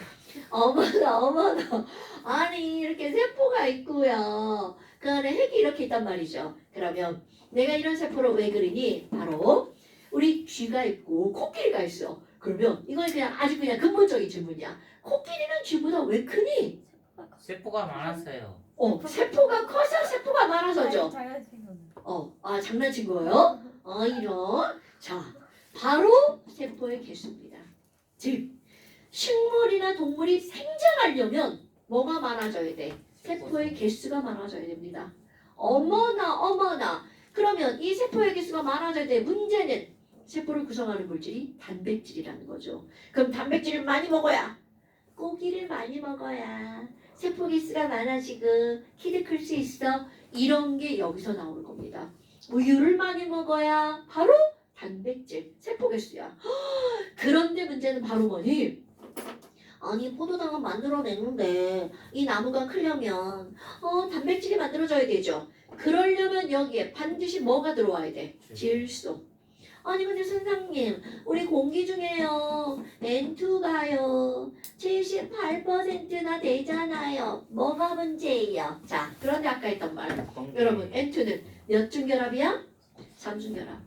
어머나 아니 이렇게 세포가 있고요. 그 안에 핵이 이렇게 있단 말이죠. 그러면 내가 이런 세포를 왜 그리니? 바로 우리 쥐가 있고 코끼리가 있어. 그러면 이건 그냥 아주 그냥 근본적인 질문이야. 코끼리는 쥐보다 왜 크니? 세포가 많았어요. 세포가 커서 세포가 많아서죠. 장난친 거는. 장난친 거예요? 이런. 자, 바로 세포의 개수입니다. 즉, 식물이나 동물이 생장하려면 뭐가 많아져야 돼? 세포의 개수가 많아져야 됩니다. 어머나. 그러면 이 세포의 개수가 많아져야 돼. 문제는 세포를 구성하는 물질이 단백질이라는 거죠. 그럼 단백질을 많이 먹어야 고기를 많이 먹어야 세포 개수가 많아지고 키도 클 수 있어. 이런 게 여기서 나오는 겁니다. 우유를 많이 먹어야 바로 단백질, 세포 개수야. 그런데 문제는 바로 뭐니? 아니 포도당은 만들어냈는데 이 나무가 크려면 단백질이 만들어져야 되죠. 그러려면 여기에 반드시 뭐가 들어와야 돼? 질소. 아니 근데 선생님 우리 공기 중에요 N2가요 78%나 되잖아요. 뭐가 문제예요? 자 그런데 아까 했던 말 여러분 N2는 몇 중결합이야? 3중결합.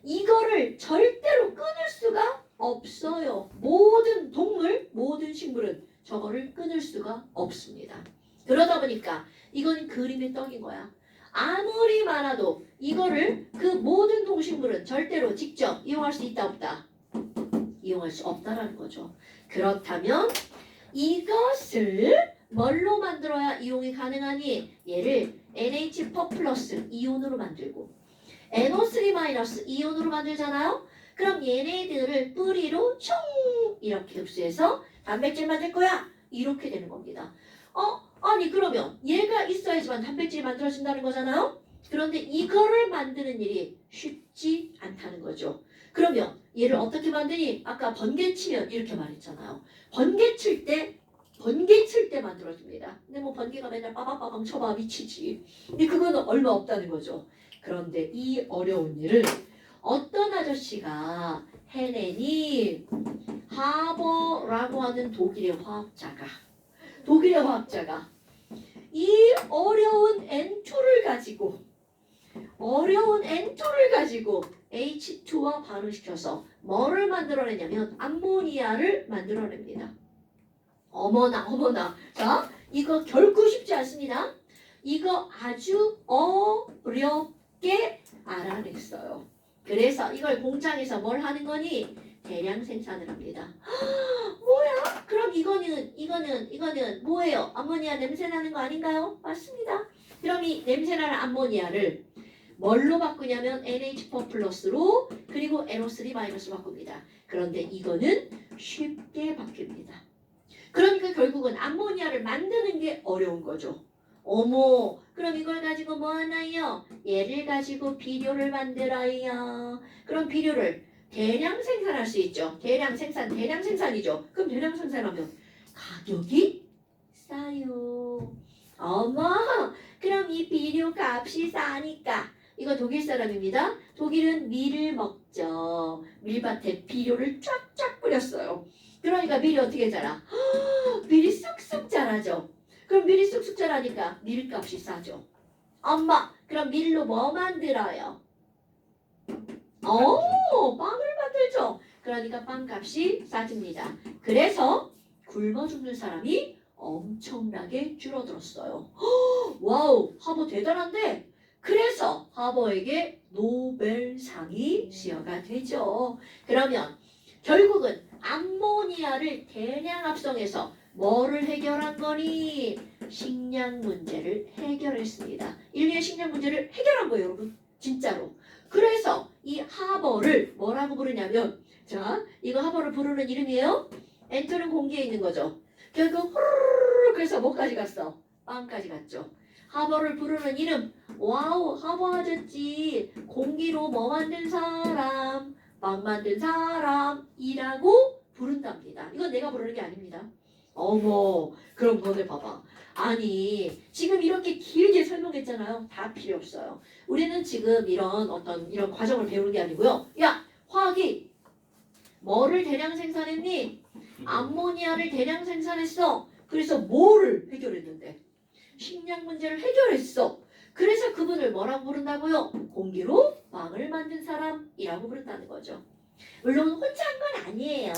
이거를 절대로 끊을 수가 없어요. 모든 동물, 모든 식물은 저거를 끊을 수가 없습니다. 그러다 보니까 이건 그림의 떡인 거야. 아무리 많아도 이거를 그 모든 동식물은 절대로 직접 이용할 수 있다 없다? 이용할 수 없다라는 거죠. 그렇다면 이것을 뭘로 만들어야 이용이 가능하니? 얘를 NH4 플러스 이온으로 만들고 NO3 마이너스 이온으로 만들잖아요. 그럼 얘네들을 뿌리로 총 이렇게 흡수해서 단백질 만들 거야. 이렇게 되는 겁니다. 아니 그러면 얘가 있어야지만 단백질이 만들어진다는 거잖아요. 그런데 이거를 만드는 일이 쉽지 않다는 거죠. 그러면 얘를 어떻게 만드니? 아까 번개 치면 이렇게 말했잖아요. 번개 칠 때 만들어집니다. 근데 뭐 번개가 맨날 빠방빠방 쳐봐 미치지. 근데 그거는 얼마 없다는 거죠. 그런데 이 어려운 일을 어떤 아저씨가 해내니? 하버라고 하는 독일의 화학자가 이 어려운 N2를 가지고 H2와 반응시켜서 뭐를 만들어내냐면 암모니아를 만들어냅니다. 어머나. 자, 이거 결코 쉽지 않습니다. 이거 아주 어렵게 알아냈어요. 그래서 이걸 공장에서 뭘 하는 거니? 대량 생산을 합니다. 뭐야? 그럼 이거는 뭐예요? 암모니아 냄새 나는 거 아닌가요? 맞습니다. 그럼 이 냄새 나는 암모니아를 뭘로 바꾸냐면 NH4 플러스로 그리고 NO3 마이너스로 바꿉니다. 그런데 이거는 쉽게 바뀝니다. 그러니까 결국은 암모니아를 만드는 게 어려운 거죠. 어머, 그럼 이걸 가지고 뭐 하나요? 얘를 가지고 비료를 만들어요. 그럼 비료를 대량 생산할 수 있죠. 대량 생산이죠. 그럼 대량 생산하면 가격이 싸요. 어머, 그럼 이 비료 값이 싸니까 이거 독일 사람입니다. 독일은 밀을 먹죠. 밀밭에 비료를 쫙쫙 뿌렸어요. 그러니까 밀이 어떻게 자라? 밀이 쑥쑥 자라죠. 그럼 밀이 쑥쑥 자라니까 밀값이 싸죠. 엄마, 그럼 밀로 뭐 만들어요? 빵을 만들죠. 그러니까 빵값이 싸집니다. 그래서 굶어 죽는 사람이 엄청나게 줄어들었어요. 와우, 하버 대단한데? 그래서 하버에게 노벨상이 수여가 되죠. 그러면 결국은 암모니아를 대량 합성해서 뭐를 해결한 거니? 식량 문제를 해결했습니다. 인류의 식량 문제를 해결한 거예요, 여러분. 진짜로. 그래서 이 하버를 뭐라고 부르냐면, 자, 이거 하버를 부르는 이름이에요. 엔터는 공기에 있는 거죠. 결국 후루루루 그래서 뭐까지 갔어? 빵까지 갔죠. 하버를 부르는 이름. 와우, 하버 아저씨. 공기로 뭐 만든 사람? 빵 만든 사람이라고 부른답니다. 이건 내가 부르는 게 아닙니다. 어머, 그럼 너네 봐봐. 아니, 지금 이렇게 길게 설명했잖아요. 다 필요 없어요. 우리는 지금 이런 과정을 배우는 게 아니고요. 야, 화학이 뭐를 대량 생산했니? 암모니아를 대량 생산했어. 그래서 뭐를 해결했는데? 식량 문제를 해결했어. 그래서 그분을 뭐라고 부른다고요? 공기로 빵을 만든 사람이라고 부른다는 거죠. 물론 혼자 한 건 아니에요.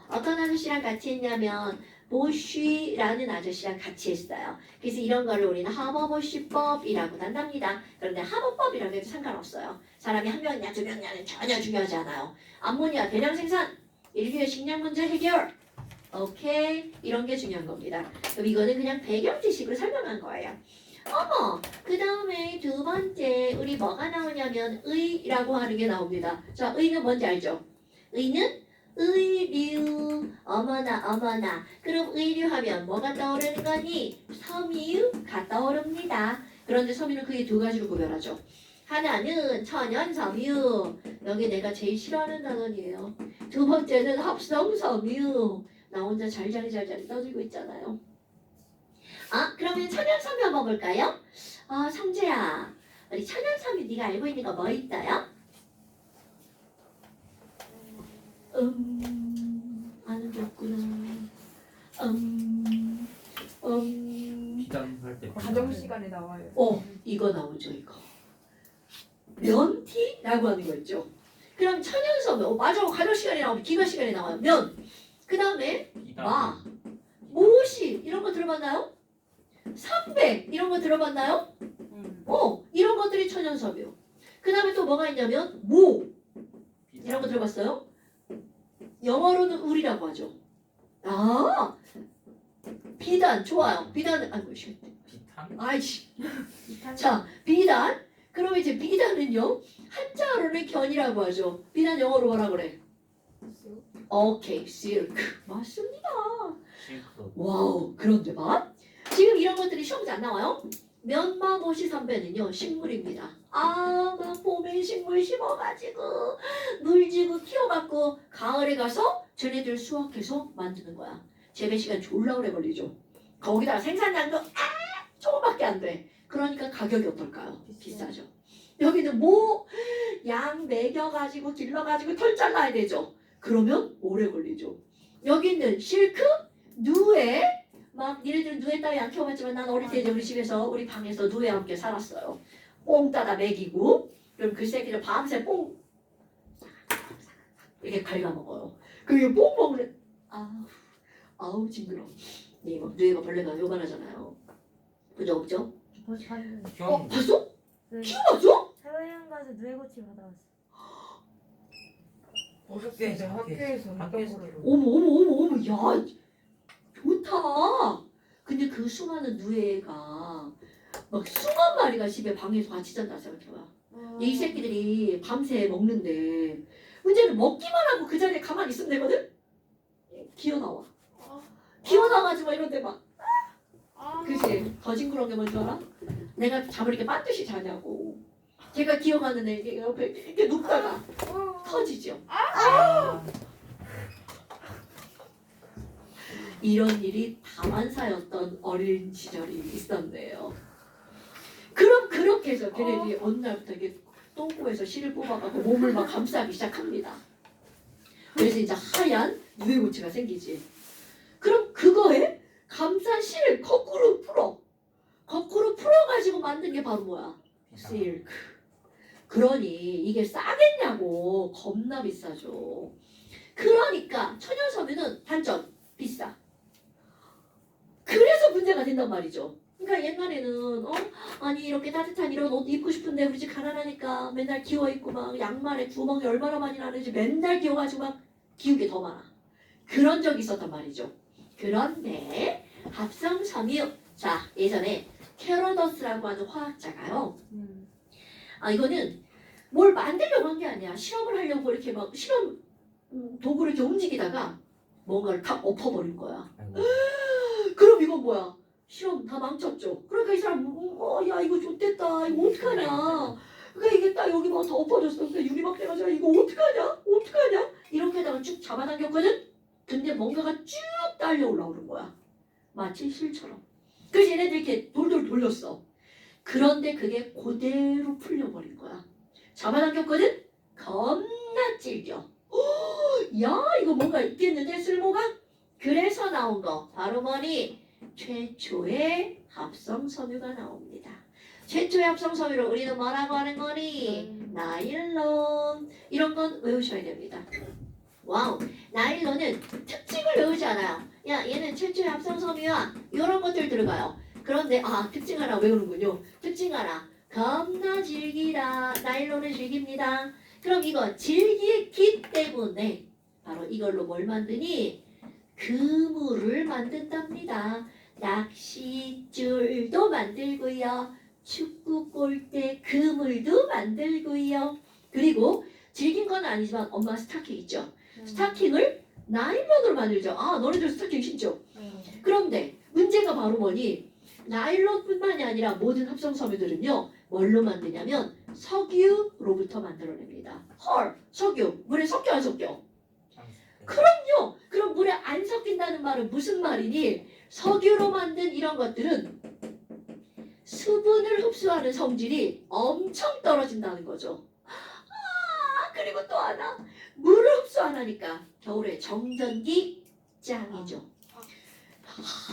어떤 아저씨랑 같이 했냐면 보쉬라는 아저씨랑 같이 했어요. 그래서 이런 거를 우리는 하버보쉬법이라고 한답니다. 그런데 하버법이라고 해도 상관없어요. 사람이 한 명이냐 두 명이냐는 전혀 중요하지 않아요. 암모니아 대량 생산, 인류의 식량 문제 해결, 오케이, 이런 게 중요한 겁니다. 그럼 이거는 그냥 배경 지식을 설명한 거예요. 어머, 그 다음에 두 번째 우리 뭐가 나오냐면 의라고 하는 게 나옵니다. 자, 의는 뭔지 알죠? 의는 의류. 어머나. 그럼 의류하면 뭐가 떠오르는 거니? 섬유가 떠오릅니다. 그런데 섬유는 크게 두 가지로 구별하죠. 하나는 천연섬유. 여기 내가 제일 싫어하는 단원이에요. 두 번째는 합성섬유. 나 혼자 잘자리 떠들고 있잖아요. 그러면 천연섬유 한번 볼까요? 성재야, 우리 천연섬유 네가 알고 있는 거 뭐 있어요? 아는 게 없구나. 비담할 때 과정 시간에 나와요. 이거 나오죠, 이거. 면티라고 하는 거 있죠. 그럼 천연섬유, 맞아, 과정 시간에 나오고 기가 시간에 나와요. 면. 그 다음에 마, 모시 이런 거 들어봤나요? 삼백 이런 거 들어봤나요? 이런 것들이 천연섬유. 그 다음에 또 뭐가 있냐면 모 이런 거 들어봤어요? 영어로는 울이라고 하죠. 아 비단 좋아요. 비단은 아이고 씨. 비탄? 아이씨. 이탈. 자 비단. 그럼 이제 비단은요 한자어로는 견이라고 하죠. 비단 영어로 뭐라 그래? 오케이 실크 맞습니다. 싱크. 와우 그런데 봐 지금 이런 것들이 시험에 안 나와요? 면마모시 선배는요 식물입니다. 막 봄에 식물 심어가지고 물 주고 키워갖고 가을에 가서 쟤네들 수확해서 만드는 거야. 재배 시간 졸라 오래 걸리죠. 거기다가 생산량도 조금밖에 안 돼. 그러니까 가격이 어떨까요? 비싸죠. 여기는 양 먹여가지고 길러가지고 털 잘라야 되죠. 그러면 오래 걸리죠. 여기는 실크, 누에 막 니네들은 누에 따위 안 키워봤지만 난 어릴 때 이제 우리 집에서 우리 방에서 누에와 함께 살았어요. 뽕 따다 먹이고 그럼 그 새끼를 밤새 뽕 이렇게 갉아먹어요. 그게 뽕 먹는 아우 징그러. 네, 막 누에가 벌레가 요만하잖아요. 그죠 없죠? 벌써 봤는데. 봤어? 그 키워봤어? 해외여행 가서 누에고치 받아왔어. 어저께 저 학교에서 학교에서 어머 야 좋다. 근데 그 수많은 누에가 막 수만 마리가 집에 방에서 같이 잔다 생각해봐. 이 새끼들이 밤새 먹는데 문제는 먹기만 하고 그 자리에 가만히 있으면 되거든? 기어나와. 기어나가지고 막 이런데 막 그치? 더 징그러운 게 뭔지 알아? 내가 잠을 이렇게 반드시 자냐고. 걔가 기어가는 애 옆에 이렇게 눕다가 터지죠. 이런 일이 다반사였던 어린 시절이 있었네요. 그럼 그렇게 해서 걔네들이 어느 날부터 이렇게 똥꼬에서 실을 뽑아갖고 몸을 막 감싸기 시작합니다. 그래서 이제 하얀 누에고치가 생기지. 그럼 그거에 감싼 실을 거꾸로 풀어. 거꾸로 풀어가지고 만든 게 바로 뭐야? 실크. 그러니 이게 싸겠냐고. 겁나 비싸죠. 그러니까 천연섬유는 단점 비싸. 그래서 문제가 된단 말이죠. 그러니까 옛날에는 아니 이렇게 따뜻한 이런 옷 입고 싶은데 우리 집 가난하니까 맨날 기워 입고 막 양말에 구멍이 얼마나 많이 나는지 맨날 기워가지고 막 기운 게 더 많아. 그런 적이 있었단 말이죠. 그런데 합성섬유 자 예전에 캐로더스라고 하는 화학자가요. 이거는 뭘 만들려고 한 게 아니야. 실험을 하려고 이렇게 막 실험 도구를 이렇게 움직이다가 뭔가를 탁 엎어버린 거야. 그럼 이건 뭐야? 실험 다 망쳤죠. 그러니까 이 사람 야 이거 좋댔다. 이거 어떡하냐. 그러니까 이게 딱 여기 막 다 엎어졌어. 근데 유리 막 돼가지고 이거 어떡하냐? 이렇게 하다가 쭉 잡아당겼거든? 근데 뭔가가 쭉 딸려 올라오는 거야. 마치 실처럼. 그래서 얘네들 이렇게 돌돌 돌렸어. 그런데 그게 그대로 풀려버린 거야. 잡아당겼거든? 겁나 질겨. 야 이거 뭔가 있겠는데 쓸모가? 그래서 나온 거 바로 뭐니? 최초의 합성섬유가 나옵니다. 최초의 합성섬유를 우리는 뭐라고 하는 거니? 나일론. 이런 건 외우셔야 됩니다. 와우. 나일론은 특징을 외우지 않아요. 야 얘는 최초의 합성섬유야. 이런 것들 들어가요. 그런데 특징 하나 외우는군요. 특징 하나. 겁나 질기다. 나일론은 질깁니다. 그럼 이거 질기기 때문에 바로 이걸로 뭘 만드니? 그물을 만든답니다. 낚싯줄도 만들고요. 축구 골대 그물도 만들고요. 그리고 질긴 건 아니지만 엄마 스타킹 있죠? 스타킹을 나일론으로 만들죠. 너네들 스타킹 신죠? 그런데 문제가 바로 뭐니? 나일론뿐만이 아니라 모든 합성섬유들은요. 뭘로 만드냐면 석유로부터 만들어냅니다. 헐, 석유. 물에 섞여 안 섞여? 그럼요. 그럼 물에 안 섞인다는 말은 무슨 말이니? 석유로 만든 이런 것들은 수분을 흡수하는 성질이 엄청 떨어진다는 거죠. 그리고 또 하나. 물을 흡수 안 하니까 겨울에 정전기 짱이죠.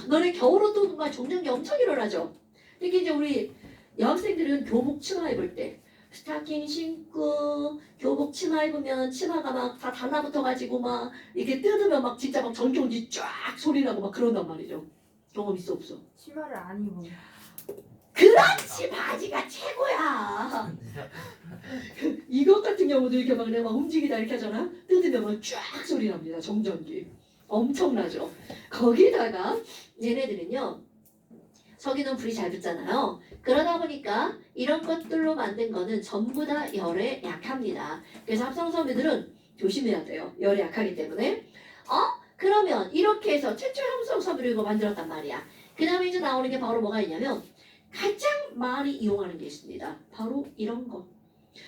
너네 겨울옷도 막 정전기 엄청 일어나죠. 특히 이제 우리 여학생들은 교복 치마 입을 때 스타킹 신고 교복 치마 입으면 치마가 막 다 달라붙어가지고 막 이렇게 뜯으면 막 진짜 막 전기온지 쫙 소리 나고 막 그런단 말이죠. 경험 있어 없어? 치마를 안 입어. 그렇지, 바지가 최고야. 이것 같은 경우도 이렇게 막 내가 막 움직이다 이렇게 하잖아. 뜯으면 막 쫙 소리 납니다. 정전기. 엄청나죠. 거기다가 얘네들은요. 석유는 불이 잘 붙잖아요. 그러다 보니까 이런 것들로 만든 거는 전부 다 열에 약합니다. 그래서 합성섬유들은 조심해야 돼요. 열에 약하기 때문에. 그러면 이렇게 해서 최초 합성섬유를 이거 만들었단 말이야. 그 다음에 이제 나오는 게 바로 뭐가 있냐면 가장 많이 이용하는 게 있습니다. 바로 이런 거.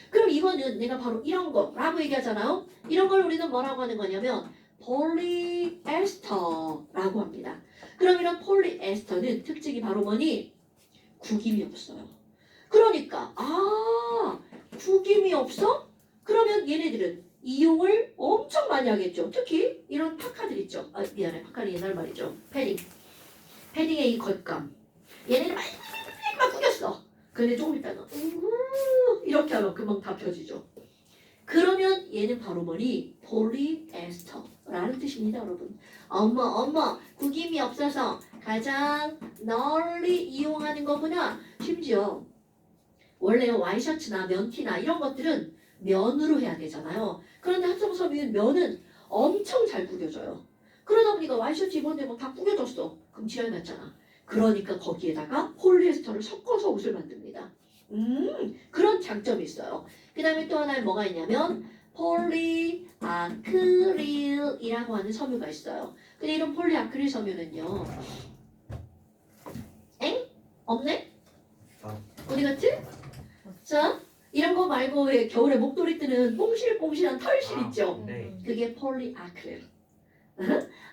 그럼 이거는 내가 바로 이런 거라고 얘기하잖아요. 이런 걸 우리는 뭐라고 하는 거냐면 폴리에스터라고 합니다. 그럼 이런 폴리에스터는 특징이 바로 뭐니? 구김이 없어요. 그러니까 구김이 없어? 그러면 얘네들은 이용을 엄청 많이 하겠죠. 특히 이런 파카들 있죠. 미안해, 파카는 옛날 말이죠. 패딩의 이 겉감. 얘네들 막 구겼어. 근데 조금 있다가 이렇게 하면 금방 다 펴지죠. 그러면 얘는 바로 뭐니? 폴리에스터라는 뜻입니다, 여러분. 엄마, 구김이 없어서 가장 널리 이용하는 거구나. 심지어 원래 와이셔츠나 면티나 이런 것들은 면으로 해야 되잖아요. 그런데 합성섬유는 면은 엄청 잘 구겨져요. 그러다 보니까 와이셔츠 입었는데 막 다 구겨졌어. 그럼 지랄 났잖아. 그러니까 거기에다가 폴리에스터를 섞어서 옷을 만듭니다. 그런 장점이 있어요. 그 다음에 또 하나는 뭐가 있냐면 폴리아크릴이라고 하는 섬유가 있어요. 근데 이런 폴리아크릴 섬유는요. 없네? 어디 갔지? 자, 이런 거 말고 왜 겨울에 목도리 뜨는 뽕실뽕실한 털실 있죠? 네. 그게 폴리아크릴.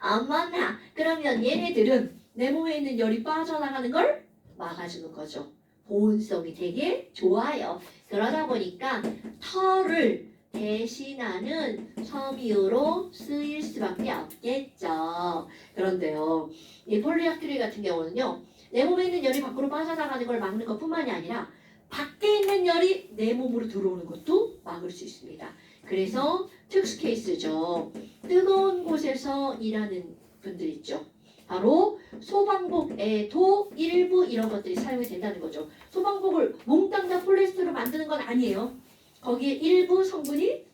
엄마나 그러면 얘네들은 내 몸에 있는 열이 빠져나가는 걸 막아주는 거죠. 보온성이 되게 좋아요. 그러다 보니까 털을 대신하는 섬유로 쓰일 수밖에 없겠죠. 그런데요, 이 폴리아크릴 같은 경우는요, 내 몸에 있는 열이 밖으로 빠져나가는 걸 막는 것뿐만이 아니라 밖에 있는 열이 내 몸으로 들어오는 것도 막을 수 있습니다. 그래서 특수 케이스죠. 뜨거운 곳에서 일하는 분들 있죠. 바로 소방복에도 일부 이런 것들이 사용이 된다는 거죠. 소방복을 몽땅 다 폴리에스터로 만드는 건 아니에요. 거기에 일부 성분이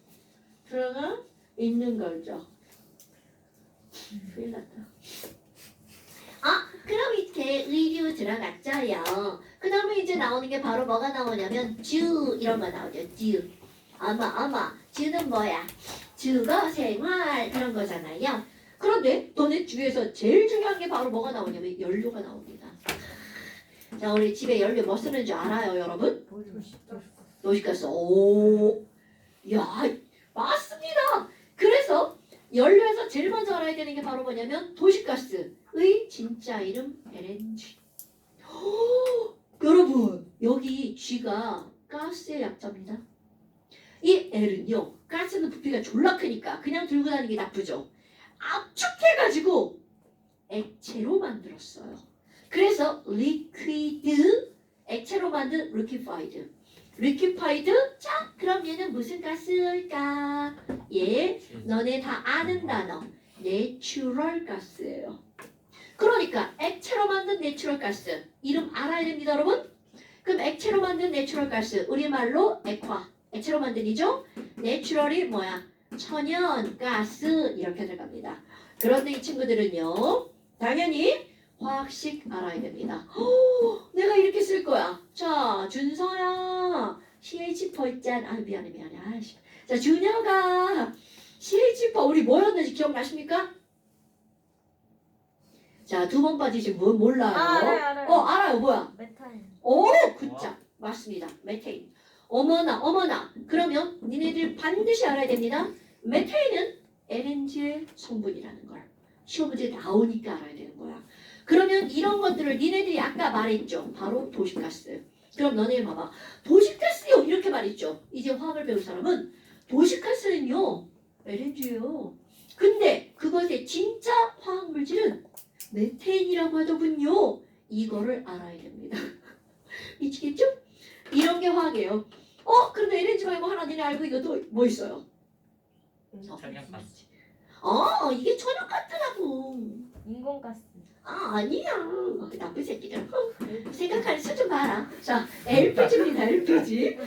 들어가 있는 거죠. 큰일 났다. 그럼 이렇게 의류 들어갔죠요. 그 다음에 이제 나오는 게 바로 뭐가 나오냐면 주 이런 거 나오죠. 주. 어머 주는 뭐야? 주거 생활 이런 거잖아요. 그런데 너네 주에서 제일 중요한 게 바로 뭐가 나오냐면 연료가 나옵니다. 자, 우리 집에 연료 뭐 쓰는 줄 알아요, 여러분? 도시가스. 오, 야, 맞습니다. 그래서 연료에서 제일 먼저 알아야 되는 게 바로 뭐냐면 도시가스의 진짜 이름 LNG. 여러분, 여기 G가 가스의 약자입니다. 이 L은요, 가스는 부피가 졸라 크니까 그냥 들고 다니는 게 나쁘죠. 압축해가지고 액체로 만들었어요. 그래서 liquid, 액체로 만든 liquefied. liquefied, 자, 그럼 얘는 무슨 가스일까? 얘, 너네 다 아는 단어, 내추럴 가스예요. 그러니까 액체로 만든 내추럴 가스, 이름 알아야 됩니다, 여러분. 그럼 액체로 만든 내추럴 가스, 우리말로 액화, 액체로 만든이죠. 내추럴이 뭐야? 천연 가스 이렇게 들어갑니다. 그런데 이 친구들은요, 당연히 화학식 알아야 됩니다. 내가 이렇게 쓸 거야. 자, 준서야, CH4 있잖아. 미안해. 아이씨. 자, 준혁아, CH4 우리 뭐였는지 기억나십니까? 자, 두 번 빠지신 분 몰라요. 알아요. 알아요. 뭐야? 메타인. 오, 굿자. 맞습니다. 메테인. 어머나. 그러면 니네들 반드시 알아야 됩니다. 메테인은 LNG의 성분이라는 걸. 시험 문제 나오니까 알아야 되는 거야. 그러면 이런 것들을 니네들이 아까 말했죠. 바로 도시가스. 그럼 너네 봐봐. 도시가스요. 이렇게 말했죠. 이제 화학을 배울 사람은 도시가스는요. LNG예요. 근데 그것의 진짜 화학물질은 메테인이라고 하더군요. 이거를 알아야 됩니다. 미치겠죠? 이런 게 화학이에요. 그런데 LNG 말고 하나 니네 알고 이것도 뭐 있어요? 천연가스. 이게 천연가스라고. 인공가스. 아니야. 그 나쁜 새끼들. 생각하는 수준 봐라. 자, LPG입니다. LPG.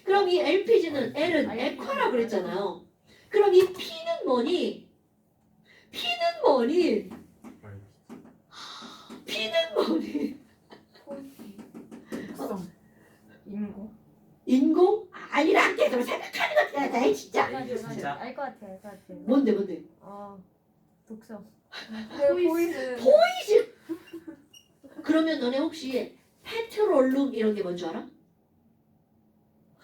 그럼 이 LPG는 L은 액화라고 그랬잖아요. 그럼 이 P는 뭐니? P는 뭐니? P는 뭐니? 특성. 인고. 인공? 아니란게 좀 생각하는 것 같아. 진짜. 진짜? 알것 같아, 알 것 같아. 뭔데? 독성. 보이스. 포이즈. 그러면 너네 혹시 페트롤룸 이런 게 뭔 줄 알아?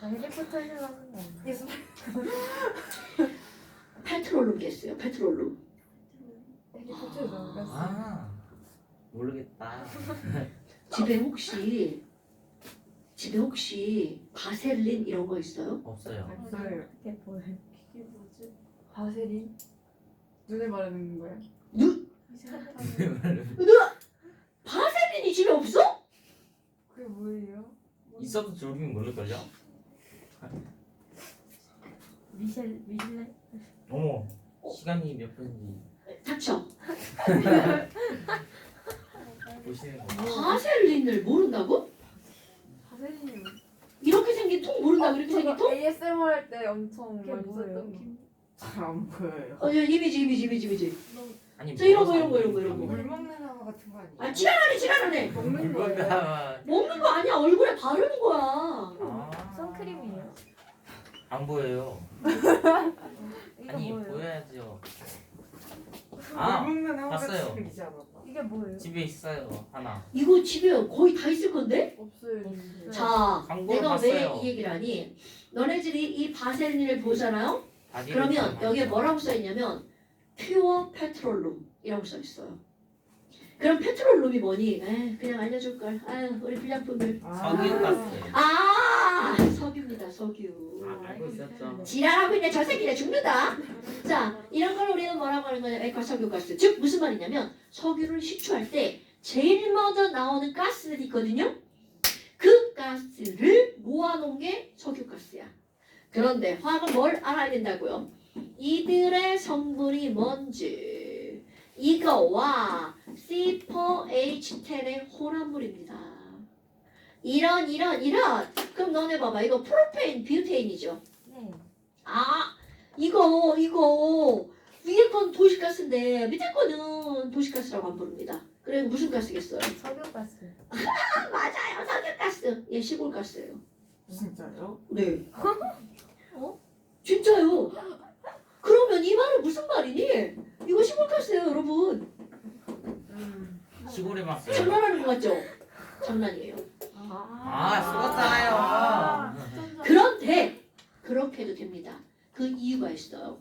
해리포터에서 하는 거 아니야? 페트롤룸 겠어요. 페트롤룸. 아 모르겠다. 집에 혹시 바셀린 이런 거 있어요? 없어요. 없어요. 이게 뭐야? 이게 뭐지? 바세린? 눈에 바르는 거야? 바셀린이 집에 없어? 그게 뭐예요? 있어도 조르긴 모를걸요? 미슐랭? 어머 시간이 몇 분인지 닥쳐. 보시는 거. 바셀린을 모른다고? 바세린이 이렇게 생긴 통 모른다고 이렇게 생긴 통? ASMR 할 때 엄청 그게 많이 뭐예요? 썼던 거. 잘 안 보여요. 이미지. 아니 저 이런 거. 물 먹는 하마 같은 거 아니에요? 아 지랄하네. 먹는 거예요? 먹는 거 아니야. 얼굴에 바르는 거야. 아, 선크림이에요? 안 보여요. 이거 아니 뭐예요? 보여야죠. 물 아 먹는 하마 봤어요. 같은 거 있지 않았나? 이게 뭐예요? 집에 있어요 하나. 이거 집에 거의 다 있을 건데? 없어요. 네. 자, 광고를 내가 왜 봤어요. 이 얘기를 하니? 너네들이 이 바셀린을 보잖아요? 바디를 그러면 좀 여기에 하죠. 뭐라고 써있냐면 퓨어 페트롤룸이라고 써있어요. 그럼 페트롤룸이 뭐니? 그냥 알려줄걸. 아유 우리 불량품들. 석유가스. 아 석유입니다. 석유. 아, 알고 있었죠. 지랄하고 있네. 저 새끼네 죽는다. 자 이런 걸 우리는 뭐라고 하는 거냐? 액화 석유가스. 즉 무슨 말이냐면 석유를 식초할 때 제일 먼저 나오는 가스들이 있거든요. 그 가스를 모아놓은 게 석유가스야. 그런데 화학은 뭘 알아야 된다고요? 이들의 성분이 뭔지 이거와 C4H10의 혼합물입니다. 이런 그럼 너네 봐봐. 이거 프로페인, 뷰테인이죠. 네. 아 이거 위에 건 도시가스인데 밑에 거는 도시가스라고 안 부릅니다. 그래 무슨 가스겠어요? 석유가스. 아 맞아요. 석유가스. 예 시골가스예요. 진짜요? 네. 진짜요. 그러면 이 말은 무슨 말이니? 이거 시골가스예요 여러분. 시골에 봤어요. 장난하는 거 같죠? 장난이에요. 아 속았잖아요. 그런데 그렇게 해도 됩니다. 그 이유가 있어요.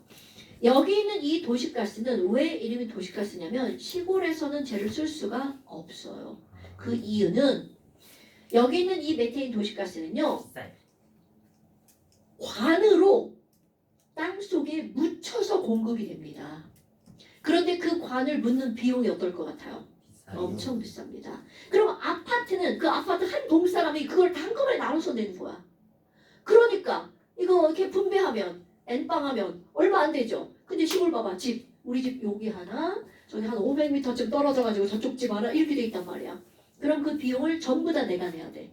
여기 있는 이 도시가스는 왜 이름이 도시가스냐면 시골에서는 쟤를 쓸 수가 없어요. 그 이유는 여기 있는 이 메테인 도시가스는요. 비싸요. 관으로 땅속에 묻혀서 공급이 됩니다. 그런데 그 관을 묻는 비용이 어떨 것 같아요? 비싸요. 엄청 비쌉니다. 그럼 아파트는 그 아파트 한 동사람이 그걸 다 한꺼번에 나눠서 내는 거야. 그러니까 이거 이렇게 분배하면 N빵하면 얼마 안 되죠. 근데 시골 봐봐. 집 우리 집 여기 하나 저기 한 500m쯤 떨어져가지고 저쪽 집 하나 이렇게 돼 있단 말이야. 그럼 그 비용을 전부 다 내가 내야 돼.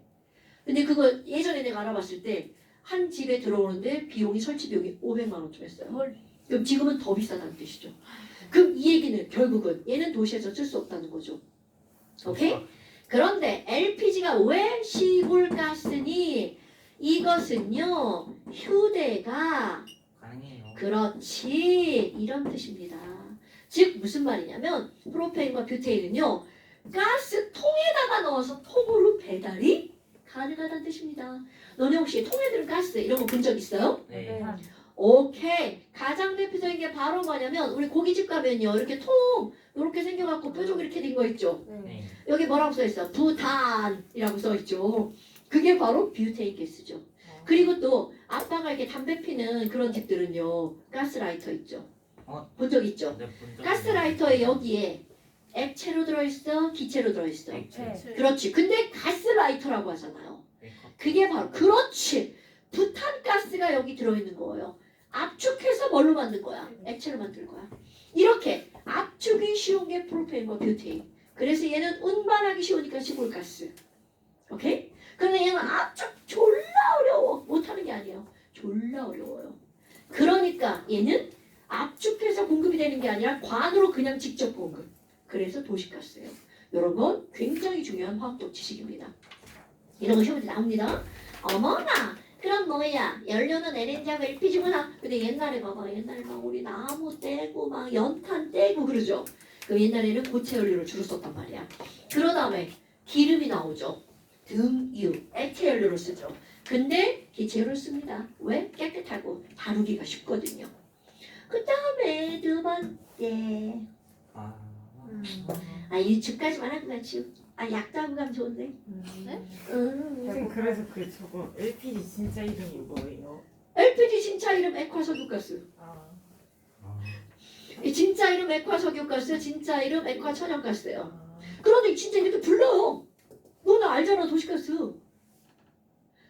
근데 그거 예전에 내가 알아봤을 때 한 집에 들어오는데 비용이 설치 비용이 500만 원쯤 했어요. 그럼 지금은 더 비싸다는 뜻이죠. 그럼 이 얘기는 결국은 얘는 도시에서 쓸 수 없다는 거죠. 오케이? 그런데 LPG가 왜 시골가스니? 이것은요 휴대가 가능해요. 그렇지 이런 뜻입니다. 즉 무슨 말이냐면 프로페인과 뷰테인은요 가스통에다가 넣어서 통으로 배달이 가능하다는 뜻입니다. 너네 혹시 통에 들은 가스 이런 거 본 적 있어요? 네. 오케이. 가장 대표적인 게 바로 뭐냐면 우리 고깃집 가면요 이렇게 통 이렇게 생겨갖고 뾰족 이렇게 된 거 있죠. 네. 여기 뭐라고 써있어? 부탄이라고 써있죠. 그게 바로 뷰테인 가스죠. 그리고 또 아빠가 이렇게 담배 피는 그런 집들은요 가스라이터 있죠. 본 적 있죠. 네, 본 적이 가스라이터에 여기에 액체로 들어있어? 기체로 들어있어? 액체. 네. 그렇지. 근데 가스라이터라고 하잖아요. 메이크업. 그게 바로 그렇지. 부탄가스가 여기 들어있는 거예요. 압축해서 뭘로 만든 거야? 액체로 만들 거야. 이렇게 압축이 쉬운 게 프로페인과 뷰테인. 그래서 얘는 운반하기 쉬우니까 시골가스. 오케이? 그런데 얘는 압축 졸라 어려워. 못하는 게 아니에요. 졸라 어려워요. 그러니까 얘는 압축해서 공급이 되는 게 아니라 관으로 그냥 직접 공급. 그래서 도시가스예요. 이런 건 굉장히 중요한 화학적 지식입니다. 이런 거 시험에 나옵니다. 어머나! 그럼 뭐야? 연료는 LNG하고 LPG구나. 근데 옛날에 봐봐. 옛날에 막 우리 나무 떼고 막 연탄 떼고 그러죠. 그 옛날에는 고체 연료를 주로 썼단 말이야. 그런 다음에 기름이 나오죠. 등유, 액체 연료를 쓰죠. 근데 기체를 씁니다. 왜? 깨끗하고 다루기가 쉽거든요. 그 다음에 두 번째. 이 주까지만 하고 가지. 약도 하고 가면 좋은데. 선생님 그래서 그 저거 LPG 진짜 이름이 뭐예요? LPG 진짜 이름 액화석유가스. 아, 이 진짜 이름 액화석유가스, 진짜 이름 액화천연가스예요. 아. 그런데 진짜 이렇게 불러요. 너는 알잖아, 도시가스.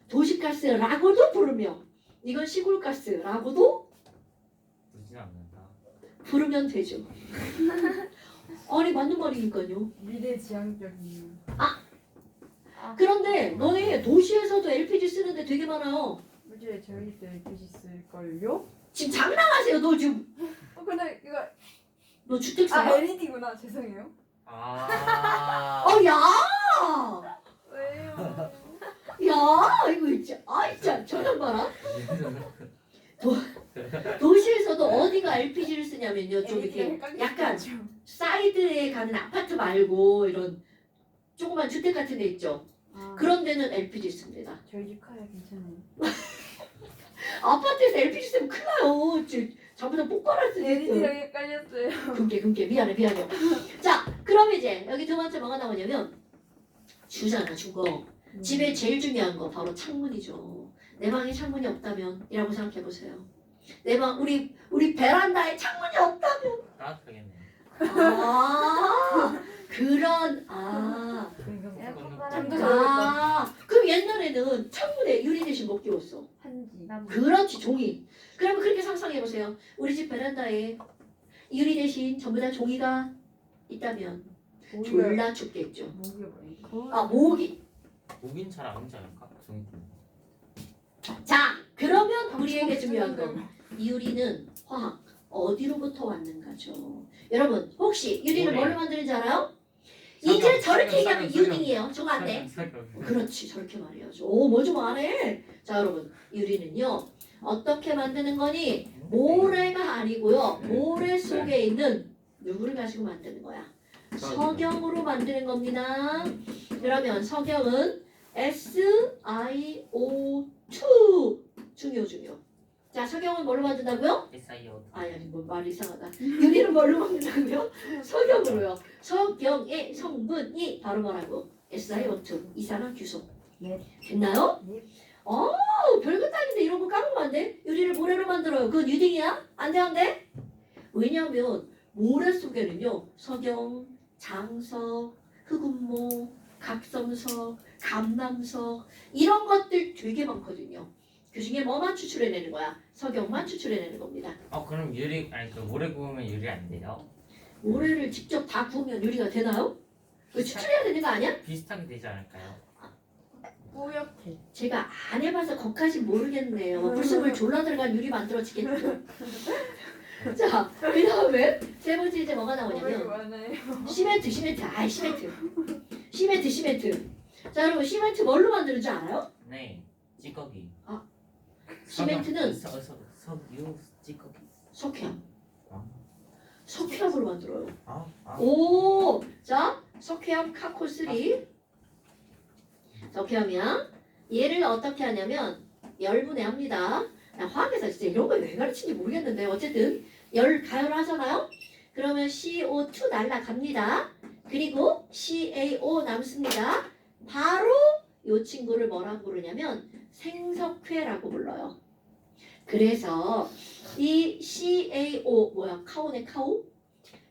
도시가스라고도 부르며 이건 시골가스라고도 부르진 않는다. 부르면 되죠. 아니 맞는 말이니까요. 미래지향적인. 그런데 너네 도시에서도 LPG 쓰는데 되게 많아요. 우주에 저희도 LPG 쓸걸요? 지금 장난하세요, 너 지금. 근데 이거 너 주택사야? LED구나. 죄송해요. 야! 왜요? 야! 이거 진짜. 진짜. 저런 봐라. 도시에서도 어디가 LPG를 쓰냐면요. 좀 이렇게 약간 사이드에 가는 아파트 말고 이런 조그만 주택 같은 데 있죠. 그런 데는 LPG 씁니다. 저희 집 카야 괜찮아요. 아파트에서 LPG 쓰면 큰일 나요. 잘못하면 폭발할 수도 있어요. LED랑 헷갈렸어요. 금게 미안해. 자, 그럼 이제 여기 두 번째 뭐가 나오냐면 주잖아, 주거. 집에 제일 중요한 거 바로 창문이죠. 내 방에 창문이 없다면 이라고 생각해 보세요. 내 방 우리 베란다에 창문이 없다면 따뜻하겠네. 그런 잠도 잘 그럼 옛날에는 창문에 유리 대신 못 끼웠어. 한지. 그렇지, 종이. 그러면 그렇게 상상해 보세요. 우리 집 베란다에 유리 대신 전부 다 종이가 있다면 졸라 춥겠죠. 모기. 목인 잘 안 오지 않을까? 종이 좀. 자, 그러면 우리에게 중요한 거. 유리는 화학 어디로부터 왔는가죠. 여러분 혹시 유리를 모래. 뭘로 만드는지 알아요? 석영, 이제 저렇게 석영, 얘기하면 석영. 유딩이에요. 저거 안 돼. 설명. 그렇지, 저렇게 말해야죠. 뭐 좀 안해. 자, 여러분 유리는요 어떻게 만드는 거니? 모래가 아니고요. 모래 속에 있는 누구를 가지고 만드는 거야? 석영으로 만드는 겁니다. 그러면 석영은 SiO2 중요. 자, 석영은 뭘로 만든다고요? SIO. 아니 뭐 말이 이상하다. 유리는 뭘로 만든다고요? 석영으로요. 석영의 성분이 바로 뭐라고? SiO2 이산화규소. 네. 됐나요? 네. 별것도 아닌데 이런 거 까먹으면 안 돼? 유리를 모래로 만들어요. 그건 유딩이야? 안 돼? 왜냐면 모래 속에는요 석영, 장석, 흑운모, 각성석, 감남석 이런 것들 되게 많거든요. 그 중에 뭐만 추출해내는 거야? 석영만 추출해내는 겁니다. 그럼 그 모래 구우면 유리 안 돼요? 모래를 직접 다 구우면 유리가 되나요? 그 추출해야 되는 거 아니야? 비슷하게 되지 않을까요? 뿌옇게. 제가 안 해봐서 거기까지 모르겠네요. 불순물 졸라 들어간 유리 만들어지겠죠. 자, 그 다음에 세 번째 이제 뭐가 나오냐면 많아요. 시멘트. 시멘트. 자, 여러분 시멘트 뭘로 만드는 줄 알아요? 네. 찌꺼기. 시멘트는 석유 찌꺼기. 석회암. 아. 석회암으로 만들어요. 아. 오, 자, 석회암 카코3. 석회암이야. 얘를 어떻게 하냐면 열분해합니다. 화학에서 진짜 이런 걸 왜 가르치는지 모르겠는데 어쨌든 열 가열하잖아요. 그러면 CO2 날라갑니다. 그리고 CaO 남습니다. 바로 이 친구를 뭐라고 부르냐면 생석회라고 불러요. 그래서 이 CaO 카오네 카오?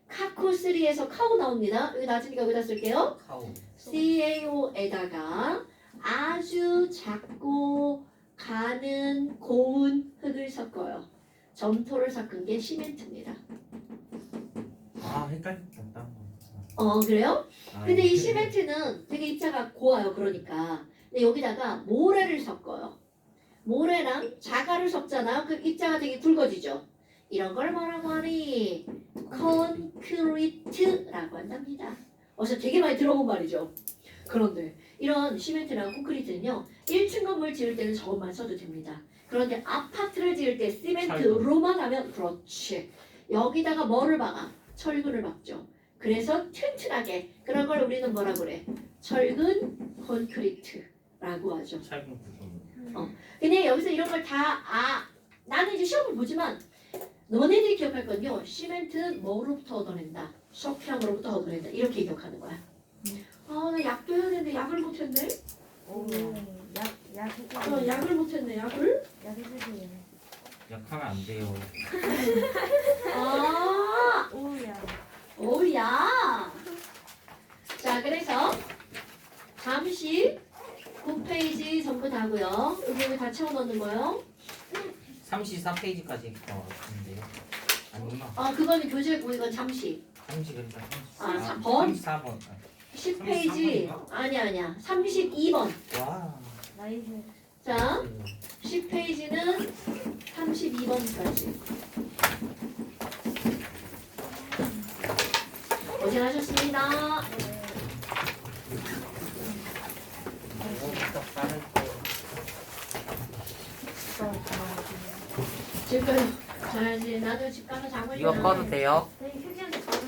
카코3에서 카오 나옵니다. 여기 낮으니까 여기다 쓸게요. 카우. CaO에다가 아주 작고 가는 고운 흙을 섞어요. 점토를 섞은 게 시멘트입니다. 헷갈렸다. 그래요? 근데 이 그 시멘트는 되게 입자가 고와요. 그러니까 근데 여기다가 모래를 섞어요. 모래랑 자갈을 섞잖아요. 그 입자가 되게 굵어지죠. 이런 걸 뭐라고 하니? 콘크리트라고 한답니다. 어서 되게 많이 들어본 말이죠. 그런데 이런 시멘트랑 콘크리트는요. 1층 건물 지을 때는 저것만 써도 됩니다. 그런데 아파트를 지을 때 시멘트로만 하면 그렇지. 여기다가 뭐를 박아? 철근을 박죠. 그래서 튼튼하게 그런 걸 우리는 뭐라 그래? 철근 콘크리트라고 하죠. 철근 구조. 근데 여기서 이런 걸 다 나는 이제 시험을 보지만 너네들이 기억할 건요. 시멘트는 뭐로부터 얻어낸다? 석회암으로부터 얻어낸다. 이렇게 기억하는 거야. 나 약도 해야 되는데 약을 못했네. 약 약을 못했네. 약을. 해주세요. 약하면 안 돼요. 아, 오야. 오야. 자, 그래서 잠시 9페이지 전부 다고요. 여기 다 채워 넣는 거요. 34페이지까지 같은데요. 아니구나. 그거는 교재고 이건 잠시. 30 그러니까 4번? 34번. 10페이지. 아니야. 32번. 와. 나이스. 자, 10페이지는 32번까지. 고생하셨습니다. 집 가서 자야지. 나도 집 가서 자고 이거 있나. 꺼도 돼요?